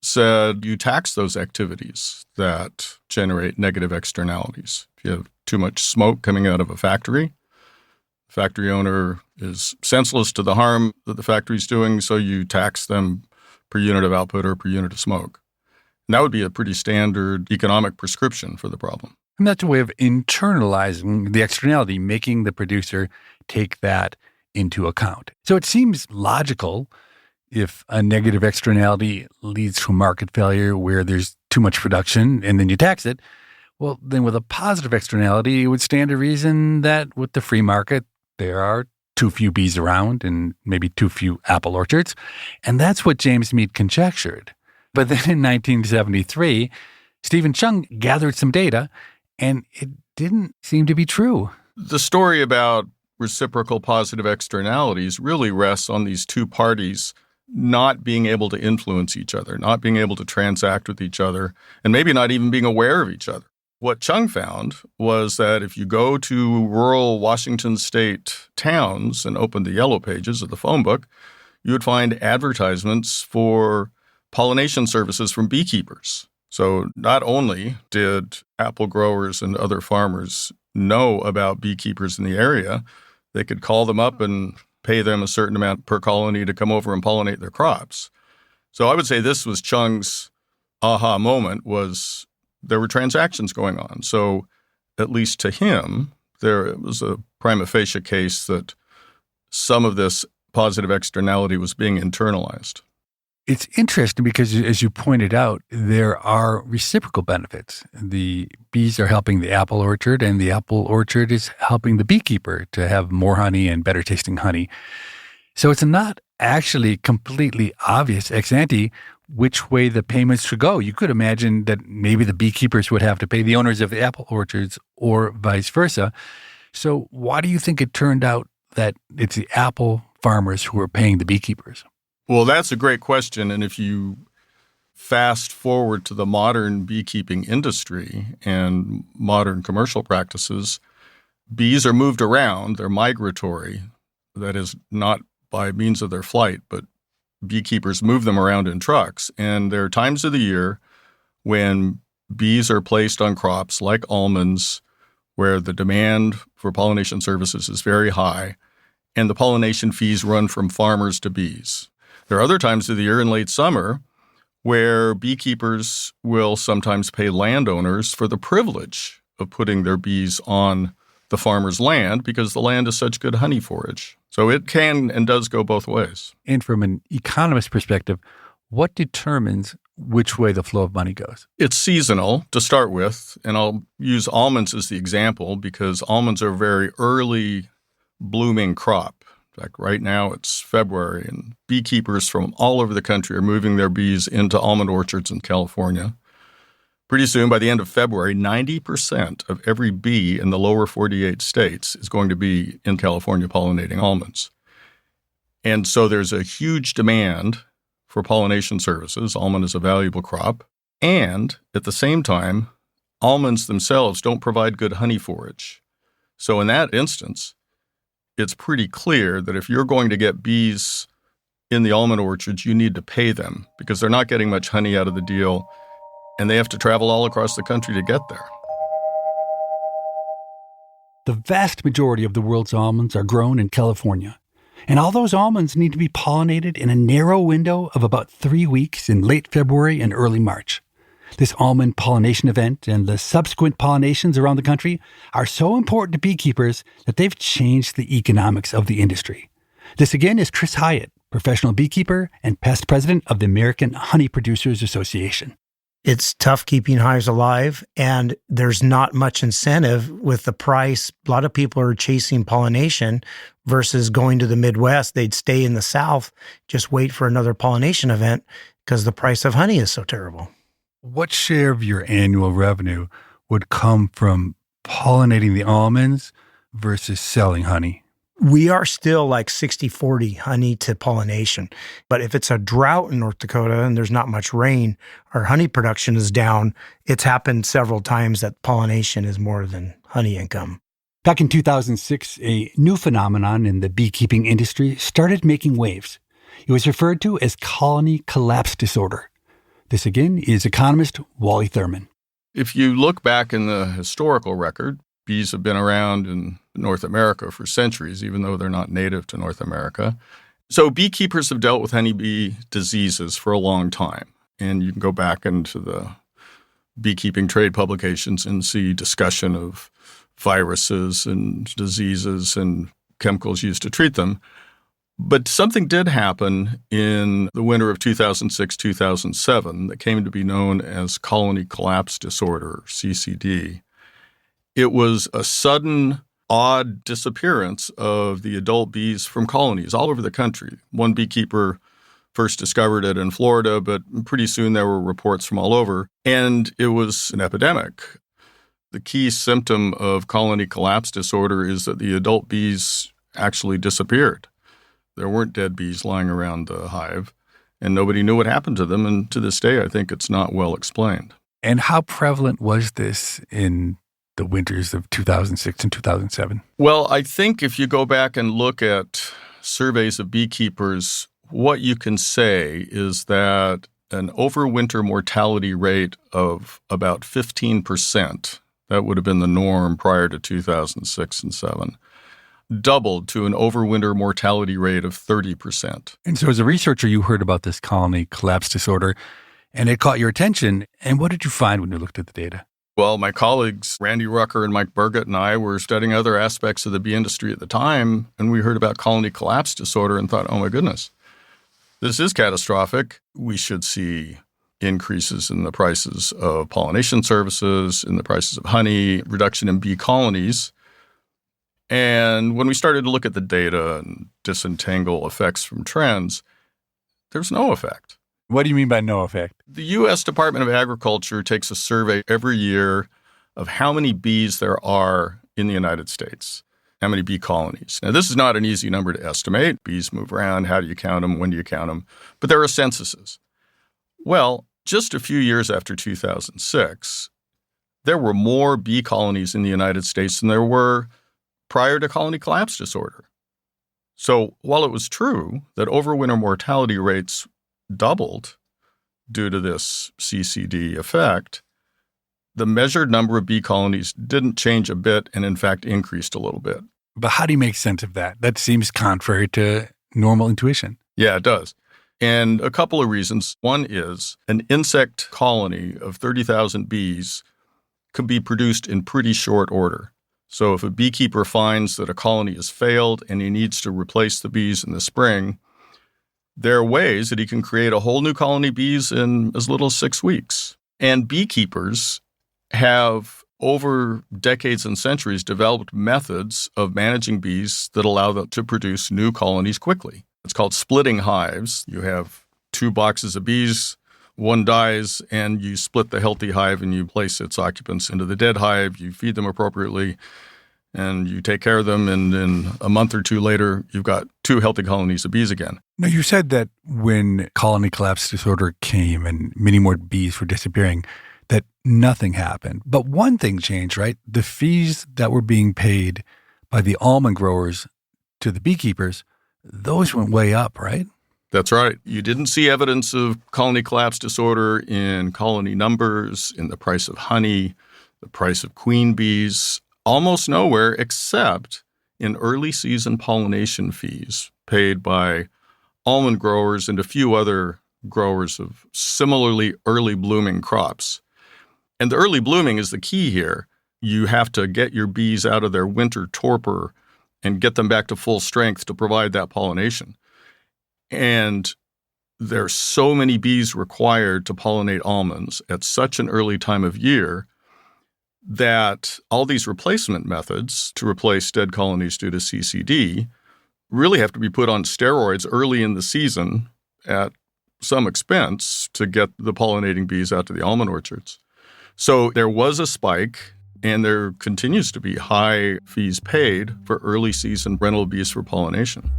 said you tax those activities that generate negative externalities. If you have too much smoke coming out of a factory, the factory owner is senseless to the harm that the factory's doing, so you tax them per unit of output or per unit of smoke. And that would be a pretty standard economic prescription for the problem. And that's a way of internalizing the externality, making the producer take that into account. So it seems logical if a negative externality leads to a market failure where there's too much production and then you tax it. Well, then with a positive externality, it would stand to reason that with the free market, there are too few bees around and maybe too few apple orchards. And that's what James Mead conjectured. But then in 1973, Stephen Chung gathered some data, and it didn't seem to be true. The story about reciprocal positive externalities really rests on these two parties not being able to influence each other, not being able to transact with each other, and maybe not even being aware of each other. What Chung found was that if you go to rural Washington state towns and open the yellow pages of the phone book, you would find advertisements for pollination services from beekeepers. So not only did apple growers and other farmers know about beekeepers in the area, they could call them up and pay them a certain amount per colony to come over and pollinate their crops. So I would say this was Chung's aha moment, was there were transactions going on. So at least to him, there was a prima facie case that some of this positive externality was being internalized. It's interesting because, as you pointed out, there are reciprocal benefits. The bees are helping the apple orchard, and the apple orchard is helping the beekeeper to have more honey and better tasting honey. So it's not actually completely obvious ex ante which way the payments should go. You could imagine that maybe the beekeepers would have to pay the owners of the apple orchards or vice versa. So why do you think it turned out that it's the apple farmers who are paying the beekeepers? Well, that's a great question. And if you fast forward to the modern beekeeping industry and modern commercial practices, bees are moved around. They're migratory. That is, not by means of their flight, but beekeepers move them around in trucks. And there are times of the year when bees are placed on crops like almonds, where the demand for pollination services is very high, and the pollination fees run from farmers to bees. There are other times of the year in late summer where beekeepers will sometimes pay landowners for the privilege of putting their bees on the farmer's land because the land is such good honey forage. So it can and does go both ways. And from an economist perspective, what determines which way the flow of money goes? It's seasonal to start with, and I'll use almonds as the example because almonds are a very early blooming crop. In fact, right now it's February, and beekeepers from all over the country are moving their bees into almond orchards in California. Pretty soon, by the end of February, 90% of every bee in the lower 48 states is going to be in California pollinating almonds. And so there's a huge demand for pollination services. Almond is a valuable crop. And at the same time, almonds themselves don't provide good honey forage. So in that instance, it's pretty clear that if you're going to get bees in the almond orchards, you need to pay them because they're not getting much honey out of the deal, and they have to travel all across the country to get there. The vast majority of the world's almonds are grown in California, and all those almonds need to be pollinated in a narrow window of about 3 weeks in late February and early March. This almond pollination event and the subsequent pollinations around the country are so important to beekeepers that they've changed the economics of the industry. This again is Chris Hyatt, professional beekeeper and past president of the American Honey Producers Association. It's tough keeping hives alive, and there's not much incentive with the price. A lot of people are chasing pollination versus going to the Midwest. They'd stay in the South, just wait for another pollination event because the price of honey is so terrible. What share of your annual revenue would come from pollinating the almonds versus selling honey? We are still like 60-40 honey to pollination. But if it's a drought in North Dakota and there's not much rain, our honey production is down. It's happened several times that pollination is more than honey income. Back in 2006, a new phenomenon in the beekeeping industry started making waves. It was referred to as colony collapse disorder. This again is economist Wally Thurman. If you look back in the historical record, bees have been around in North America for centuries, even though they're not native to North America. So beekeepers have dealt with honeybee diseases for a long time. And you can go back into the beekeeping trade publications and see discussion of viruses and diseases and chemicals used to treat them. But something did happen in the winter of 2006-2007 that came to be known as colony collapse disorder, CCD. It was a sudden, odd disappearance of the adult bees from colonies all over the country. One beekeeper first discovered it in Florida, but pretty soon there were reports from all over, and it was an epidemic. The key symptom of colony collapse disorder is that the adult bees actually disappeared. There weren't dead bees lying around the hive, and nobody knew what happened to them. And to this day, I think it's not well explained. And how prevalent was this in the winters of 2006 and 2007? Well, I think if you go back and look at surveys of beekeepers, what you can say is that an overwinter mortality rate of about 15%, that would have been the norm prior to 2006 and 7, doubled to an overwinter mortality rate of 30%. And so as a researcher, you heard about this colony collapse disorder, and it caught your attention. And what did you find when you looked at the data? Well, my colleagues, Randy Rucker and Mike Burgett and I were studying other aspects of the bee industry at the time, and we heard about colony collapse disorder and thought, oh my goodness, this is catastrophic. We should see increases in the prices of pollination services, in the prices of honey, reduction in bee colonies. And when we started to look at the data and disentangle effects from trends, there's no effect. What do you mean by no effect? The U.S. Department of Agriculture takes a survey every year of how many bees there are in the United States, how many bee colonies. Now, this is not an easy number to estimate. Bees move around. How do you count them? When do you count them? But there are censuses. Well, just a few years after 2006, there were more bee colonies in the United States than there were prior to colony collapse disorder. So while it was true that overwinter mortality rates doubled due to this CCD effect, the measured number of bee colonies didn't change a bit and, in fact, increased a little bit. But how do you make sense of that? That seems contrary to normal intuition. Yeah, it does. And a couple of reasons. One is an insect colony of 30,000 bees could be produced in pretty short order. So if a beekeeper finds that a colony has failed and he needs to replace the bees in the spring, there are ways that he can create a whole new colony of bees in as little as 6 weeks. And beekeepers have over decades and centuries, developed methods of managing bees that allow them to produce new colonies quickly. It's called splitting hives. You have 2 boxes of bees, one dies, and you split the healthy hive and you place its occupants into the dead hive. You feed them appropriately, and you take care of them, and then a month or 2 later, you've got 2 healthy colonies of bees again. Now, you said that when colony collapse disorder came and many more bees were disappearing, that nothing happened. But one thing changed, right? The fees that were being paid by the almond growers to the beekeepers, those went way up, right? That's right. You didn't see evidence of colony collapse disorder in colony numbers, in the price of honey, the price of queen bees, almost nowhere except in early season pollination fees paid by almond growers and a few other growers of similarly early blooming crops. And the early blooming is the key here. You have to get your bees out of their winter torpor and get them back to full strength to provide that pollination. And there's so many bees required to pollinate almonds at such an early time of year that all these replacement methods to replace dead colonies due to CCD really have to be put on steroids early in the season at some expense to get the pollinating bees out to the almond orchards. So there was a spike, and there continues to be high fees paid for early season rental bees for pollination.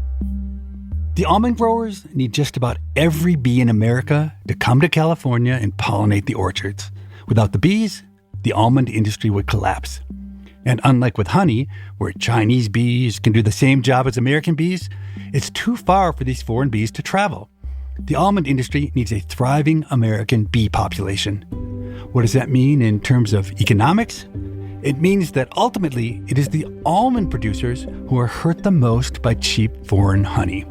The almond growers need just about every bee in America to come to California and pollinate the orchards. Without the bees, the almond industry would collapse. And unlike with honey, where Chinese bees can do the same job as American bees, it's too far for these foreign bees to travel. The almond industry needs a thriving American bee population. What does that mean in terms of economics? It means that ultimately it is the almond producers who are hurt the most by cheap foreign honey.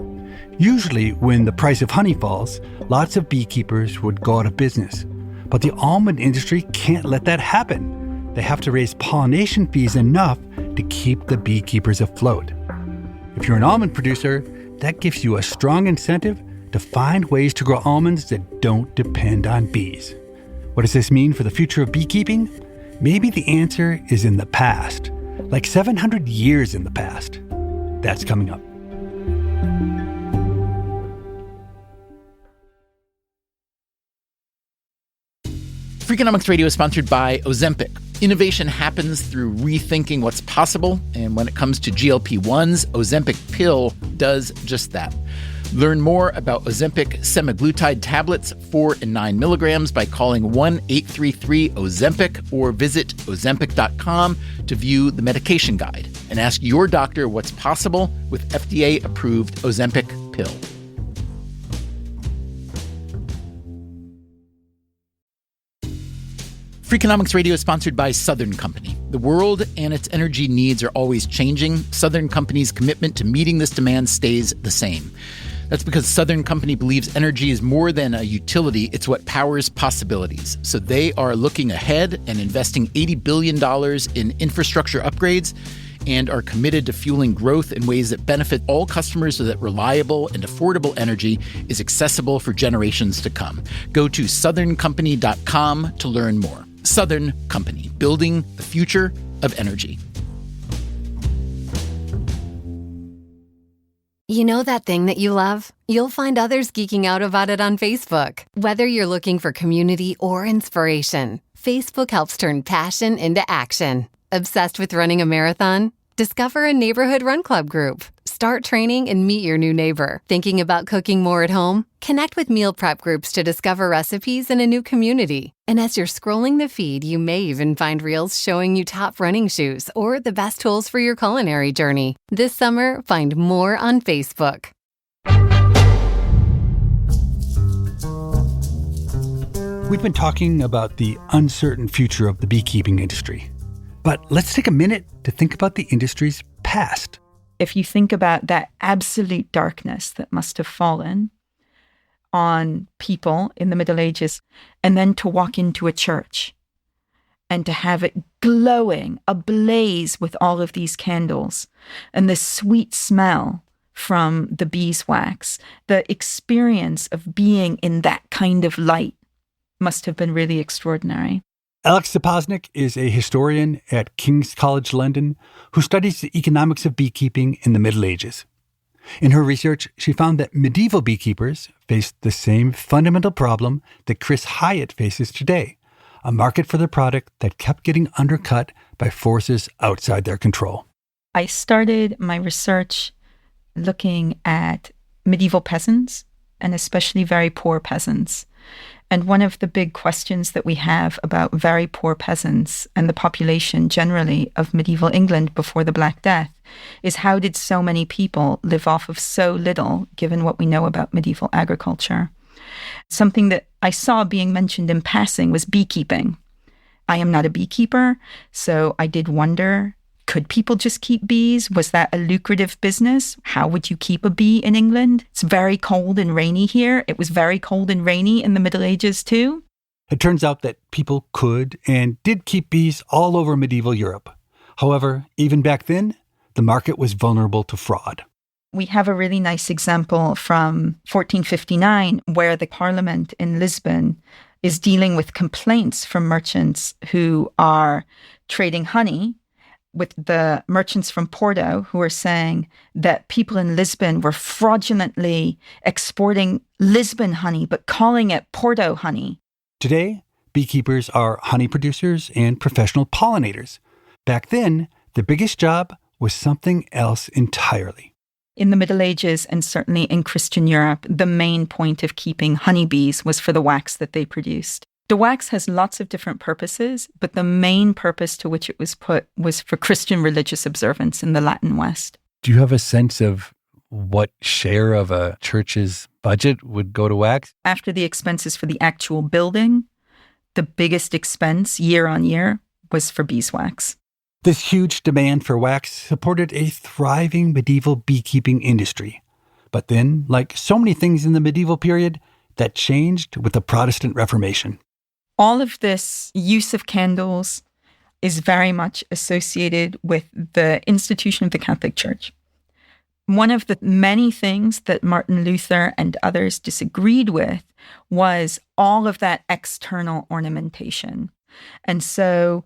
Usually, when the price of honey falls, lots of beekeepers would go out of business. But the almond industry can't let that happen. They have to raise pollination fees enough to keep the beekeepers afloat. If you're an almond producer, that gives you a strong incentive to find ways to grow almonds that don't depend on bees. What does this mean for the future of beekeeping? Maybe the answer is in the past, like 700 years in the past. That's coming up. Freakonomics Radio is sponsored by Ozempic. Innovation happens through rethinking what's possible, and when it comes to GLP-1s, Ozempic pill does just that. Learn more about Ozempic semaglutide tablets, 4 and 9 milligrams, by calling 1-833-OZEMPIC or visit Ozempic.com to view the medication guide and ask your doctor what's possible with FDA-approved Ozempic pill. Freakonomics Radio is sponsored by Southern Company. The world and its energy needs are always changing. Southern Company's commitment to meeting this demand stays the same. That's because Southern Company believes energy is more than a utility, it's what powers possibilities. So they are looking ahead and investing $80 billion in infrastructure upgrades and are committed to fueling growth in ways that benefit all customers so that reliable and affordable energy is accessible for generations to come. Go to southerncompany.com to learn more. Southern Company, building the future of energy. You know that thing that you love? You'll find others geeking out about it on Facebook. Whether you're looking for community or inspiration, Facebook helps turn passion into action. Obsessed with running a marathon? Discover a neighborhood run club group. Start training and meet your new neighbor. Thinking about cooking more at home? Connect with meal prep groups to discover recipes in a new community. And as you're scrolling the feed, you may even find reels showing you top running shoes or the best tools for your culinary journey. This summer, find more on Facebook. We've been talking about the uncertain future of the beekeeping industry. But let's take a minute to think about the industry's past. If you think about that absolute darkness that must have fallen on people in the Middle Ages, and then to walk into a church and to have it glowing, ablaze with all of these candles and the sweet smell from the beeswax, the experience of being in that kind of light must have been really extraordinary. Alex Sapoznik is a historian at King's College London who studies the economics of beekeeping in the Middle Ages. In her research, she found that medieval beekeepers faced the same fundamental problem that Chris Hyatt faces today, a market for their product that kept getting undercut by forces outside their control. I started my research looking at medieval peasants, and especially very poor peasants. And one of the big questions that we have about very poor peasants and the population generally of medieval England before the Black Death is how did so many people live off of so little, given what we know about medieval agriculture? Something that I saw being mentioned in passing was beekeeping. I am not a beekeeper, so I did wonder, could people just keep bees? Was that a lucrative business? How would you keep a bee in England? It's very cold and rainy here. It was very cold and rainy in the Middle Ages too. It turns out that people could and did keep bees all over medieval Europe. However, even back then, the market was vulnerable to fraud. We have a really nice example from 1459 where the Parliament in Lisbon is dealing with complaints from merchants who are trading honey with the merchants from Porto who are saying that people in Lisbon were fraudulently exporting Lisbon honey, but calling it Porto honey. Today, beekeepers are honey producers and professional pollinators. Back then, the biggest job was something else entirely. In the Middle Ages, and certainly in Christian Europe, the main point of keeping honeybees was for the wax that they produced. The wax has lots of different purposes, but the main purpose to which it was put was for Christian religious observance in the Latin West. Do you have a sense of what share of a church's budget would go to wax? After the expenses for the actual building, the biggest expense year on year was for beeswax. This huge demand for wax supported a thriving medieval beekeeping industry. But then, like so many things in the medieval period, that changed with the Protestant Reformation. All of this use of candles is very much associated with the institution of the Catholic Church. One of the many things that Martin Luther and others disagreed with was all of that external ornamentation. And so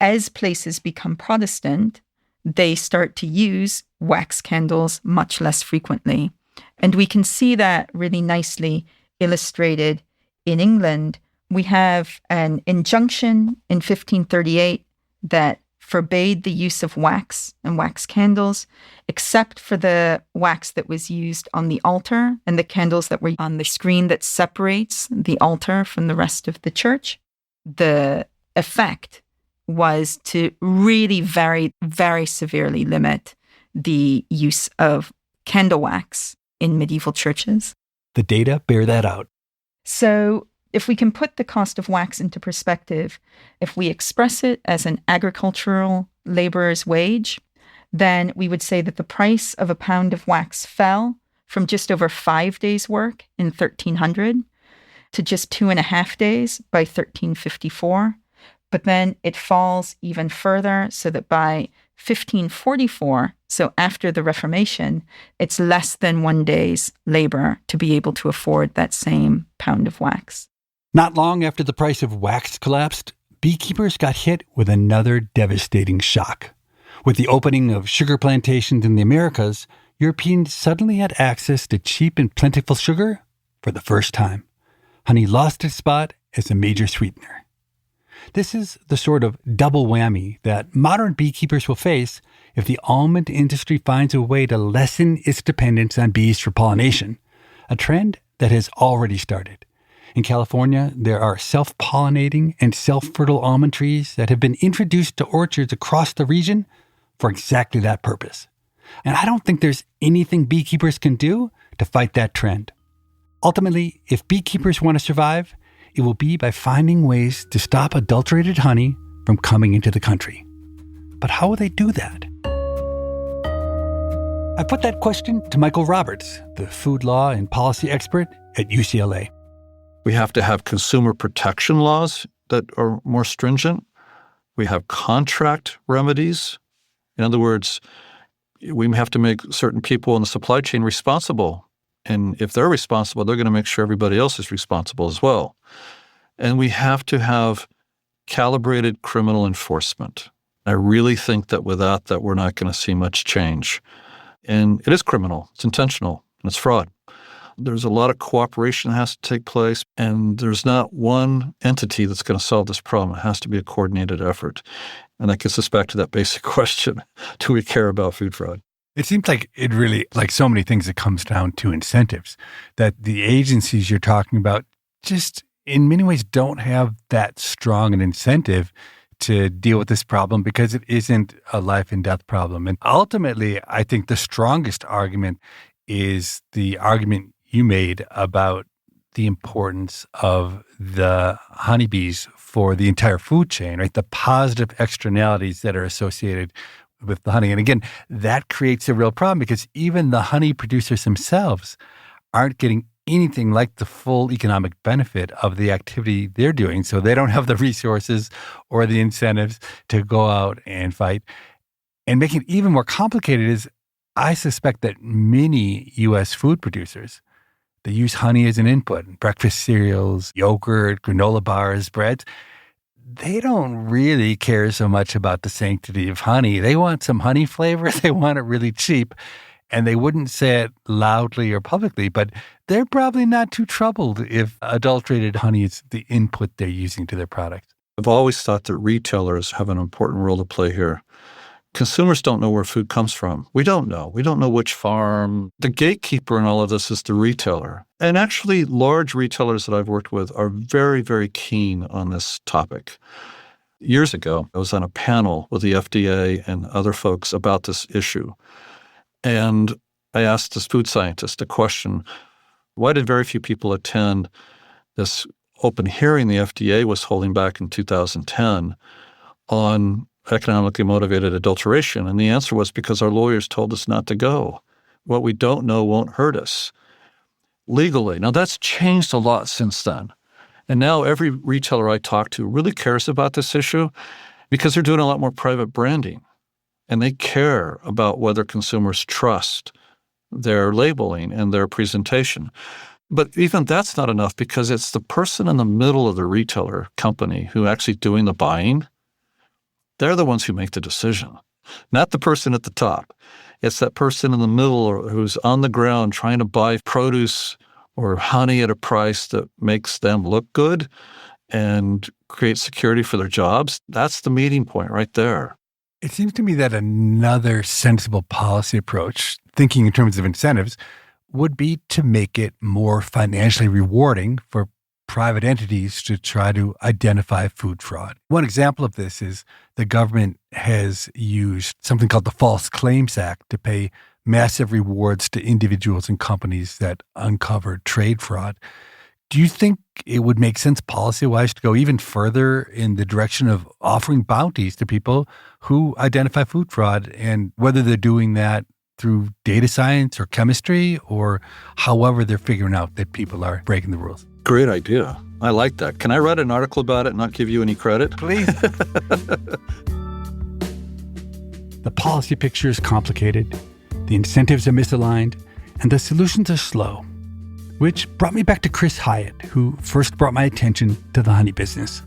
as places become Protestant, they start to use wax candles much less frequently. And we can see that really nicely illustrated in England. We have an injunction in 1538 that forbade the use of wax and wax candles, except for the wax that was used on the altar and the candles that were on the screen that separates the altar from the rest of the church. The effect was to really very, very severely limit the use of candle wax in medieval churches. The data bear that out. So if we can put the cost of wax into perspective, if we express it as an agricultural laborer's wage, then we would say that the price of a pound of wax fell from just over 5 days' work in 1300 to just 2.5 days by 1354. But then it falls even further so that by 1544, so after the Reformation, it's less than 1 day's labor to be able to afford that same pound of wax. Not long after the price of wax collapsed, beekeepers got hit with another devastating shock. With the opening of sugar plantations in the Americas, Europeans suddenly had access to cheap and plentiful sugar for the first time. Honey lost its spot as a major sweetener. This is the sort of double whammy that modern beekeepers will face if the almond industry finds a way to lessen its dependence on bees for pollination, a trend that has already started. In California, there are self-pollinating and self-fertile almond trees that have been introduced to orchards across the region for exactly that purpose. And I don't think there's anything beekeepers can do to fight that trend. Ultimately, if beekeepers want to survive, it will be by finding ways to stop adulterated honey from coming into the country. But how will they do that? I put that question to Michael Roberts, the food law and policy expert at UCLA. We have to have consumer protection laws that are more stringent. We have contract remedies. In other words, we have to make certain people in the supply chain responsible. And if they're responsible, they're going to make sure everybody else is responsible as well. And we have to have calibrated criminal enforcement. I really think that without that, we're not going to see much change. And it is criminal. It's intentional. And it's fraud. There's a lot of cooperation that has to take place, and there's not one entity that's going to solve this problem. It has to be a coordinated effort. And that gets us back to that basic question, do we care about food fraud? It seems like it really, like so many things, it comes down to incentives, that the agencies you're talking about just in many ways don't have that strong an incentive to deal with this problem because it isn't a life and death problem. And ultimately, I think the strongest argument is the argument you made about the importance of the honeybees for the entire food chain, right? The positive externalities that are associated with the honey. And again, that creates a real problem because even the honey producers themselves aren't getting anything like the full economic benefit of the activity they're doing. So they don't have the resources or the incentives to go out and fight. And making it even more complicated is I suspect that many U.S. food producers, they use honey as an input in breakfast cereals, yogurt, granola bars, breads. They don't really care so much about the sanctity of honey. They want some honey flavor. They want it really cheap. And they wouldn't say it loudly or publicly, but they're probably not too troubled if adulterated honey is the input they're using to their product. I've always thought that retailers have an important role to play here. Consumers don't know where food comes from. We don't know. We don't know which farm. The gatekeeper in all of this is the retailer. And actually, large retailers that I've worked with are very, very keen on this topic. Years ago, I was on a panel with the FDA and other folks about this issue. And I asked this food scientist a question, why did very few people attend this open hearing the FDA was holding back in 2010 on economically motivated adulteration? And the answer was because our lawyers told us not to go. What we don't know won't hurt us legally. Now, that's changed a lot since then. And now every retailer I talk to really cares about this issue because they're doing a lot more private branding. And they care about whether consumers trust their labeling and their presentation. But even that's not enough because it's the person in the middle of the retailer company who actually doing the buying. They're the ones who make the decision, not the person at the top. It's that person in the middle who's on the ground trying to buy produce or honey at a price that makes them look good and create security for their jobs. That's the meeting point right there. It seems to me that another sensible policy approach, thinking in terms of incentives, would be to make it more financially rewarding for private entities to try to identify food fraud. One example of this is the government has used something called the False Claims Act to pay massive rewards to individuals and companies that uncover trade fraud. Do you think it would make sense policy-wise to go even further in the direction of offering bounties to people who identify food fraud, and whether they're doing that through data science or chemistry or however they're figuring out that people are breaking the rules? Great idea. I like that. Can I write an article about it and not give you any credit? Please. The policy picture is complicated, the incentives are misaligned, and the solutions are slow. Which brought me back to Chris Hyatt, who first brought my attention to the honey business.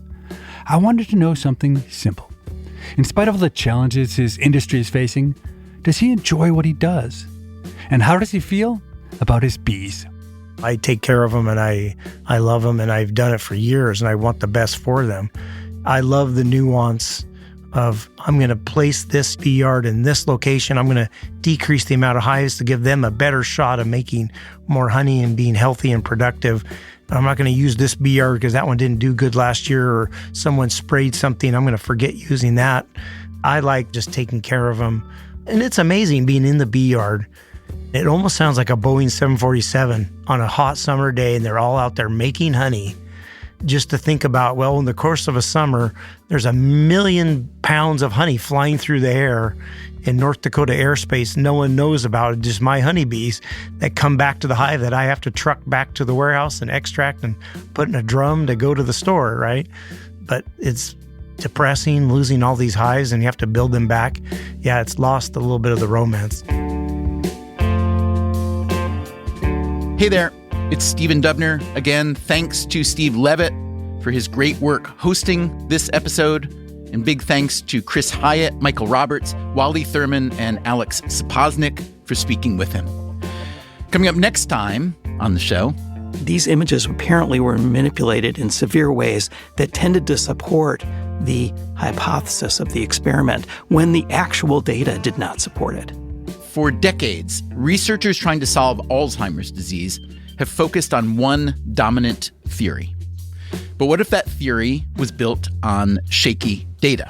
I wanted to know something simple. In spite of all the challenges his industry is facing, does he enjoy what he does? And how does he feel about his bees? I take care of them and I love them, and I've done it for years, and I want the best for them. I love the nuance of I'm going to place this bee yard in this location. I'm going to decrease the amount of hives to give them a better shot of making more honey and being healthy and productive. I'm not going to use this bee yard because that one didn't do good last year, or someone sprayed something. I'm going to forget using that. I like just taking care of them. And it's amazing being in the bee yard. It almost sounds like a Boeing 747 on a hot summer day, and they're all out there making honey. Just to think about, well, in the course of a summer, there's 1 million pounds of honey flying through the air in North Dakota airspace. No one knows about it, just my honeybees that come back to the hive that I have to truck back to the warehouse and extract and put in a drum to go to the store, right? But it's depressing losing all these hives and you have to build them back. Yeah, it's lost a little bit of the romance. Hey there. It's Stephen Dubner. Again, thanks to Steve Levitt for his great work hosting this episode. And big thanks to Chris Hyatt, Michael Roberts, Wally Thurman, and Alex Sapoznik for speaking with him. Coming up next time on the show, these images apparently were manipulated in severe ways that tended to support the hypothesis of the experiment when the actual data did not support it. For decades, researchers trying to solve Alzheimer's disease have focused on one dominant theory. But what if that theory was built on shaky data?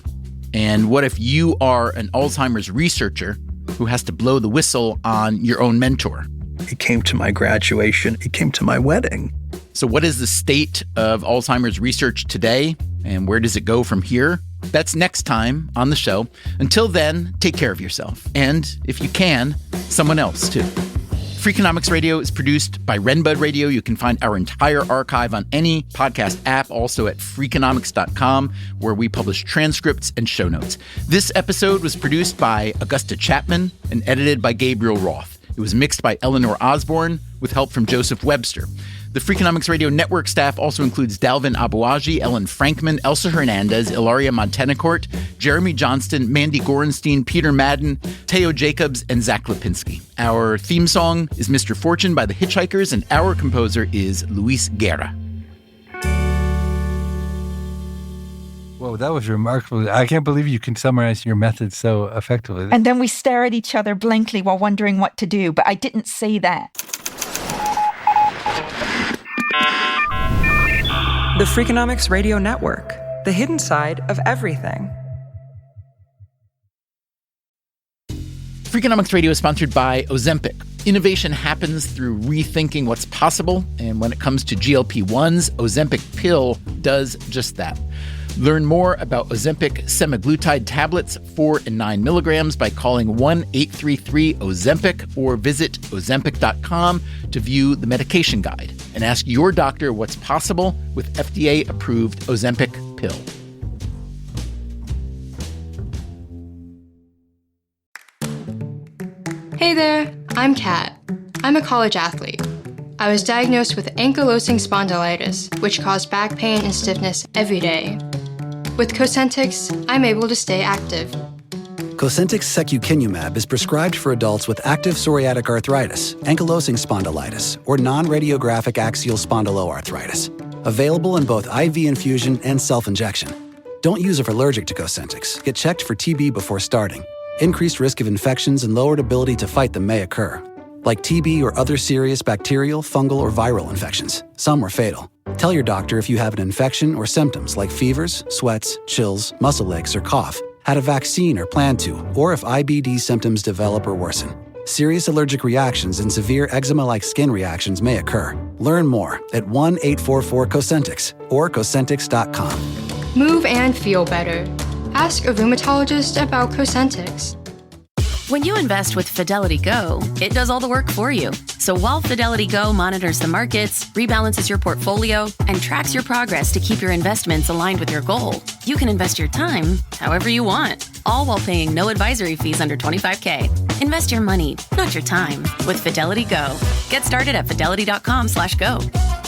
And what if you are an Alzheimer's researcher who has to blow the whistle on your own mentor? It came to my graduation. It came to my wedding. So what is the state of Alzheimer's research today, and where does it go from here? That's next time on the show. Until then, take care of yourself. And if you can, someone else too. Freakonomics Radio is produced by Renbud Radio. You can find our entire archive on any podcast app, also at Freakonomics.com, where we publish transcripts and show notes. This episode was produced by Augusta Chapman and edited by Gabriel Roth. It was mixed by Eleanor Osborne with help from Joseph Webster. The Freakonomics Radio Network staff also includes Dalvin Abuaji, Ellen Frankman, Elsa Hernandez, Ilaria Montenacourt, Jeremy Johnston, Mandy Gorenstein, Peter Madden, Teo Jacobs, and Zach Lipinski. Our theme song is Mr. Fortune by the Hitchhikers, and our composer is Luis Guerra. Whoa, that was remarkable. I can't believe you can summarize your methods so effectively. And then we stare at each other blankly while wondering what to do, but I didn't say that. The Freakonomics Radio Network, the hidden side of everything. Freakonomics Radio is sponsored by Ozempic. Innovation happens through rethinking what's possible, and when it comes to GLP-1s, Ozempic pill does just that. Learn more about Ozempic semaglutide tablets, 4 and 9 milligrams, by calling 1-833-OZEMPIC or visit Ozempic.com to view the medication guide and ask your doctor what's possible with FDA-approved Ozempic pill. Hey there, I'm Kat. I'm a college athlete. I was diagnosed with ankylosing spondylitis, which caused back pain and stiffness every day. With Cosentyx, I'm able to stay active. Cosentyx secukinumab is prescribed for adults with active psoriatic arthritis, ankylosing spondylitis, or non-radiographic axial spondyloarthritis. Available in both IV infusion and self-injection. Don't use if allergic to Cosentyx. Get checked for TB before starting. Increased risk of infections and lowered ability to fight them may occur, like TB or other serious bacterial, fungal, or viral infections. Some are fatal. Tell your doctor if you have an infection or symptoms like fevers, sweats, chills, muscle aches, or cough, had a vaccine or plan to, or if IBD symptoms develop or worsen. Serious allergic reactions and severe eczema-like skin reactions may occur. Learn more at 1-844-COSENTYX or Cosentyx.com. Move and feel better. Ask a rheumatologist about Cosentyx. When you invest with Fidelity Go, it does all the work for you. So while Fidelity Go monitors the markets, rebalances your portfolio, and tracks your progress to keep your investments aligned with your goal, you can invest your time however you want, all while paying no advisory fees under $25K. Invest your money, not your time, with Fidelity Go. Get started at fidelity.com/go.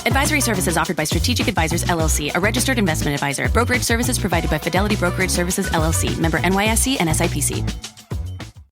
Advisory services offered by Strategic Advisors, LLC, a registered investment advisor. Brokerage services provided by Fidelity Brokerage Services, LLC, member NYSE and SIPC.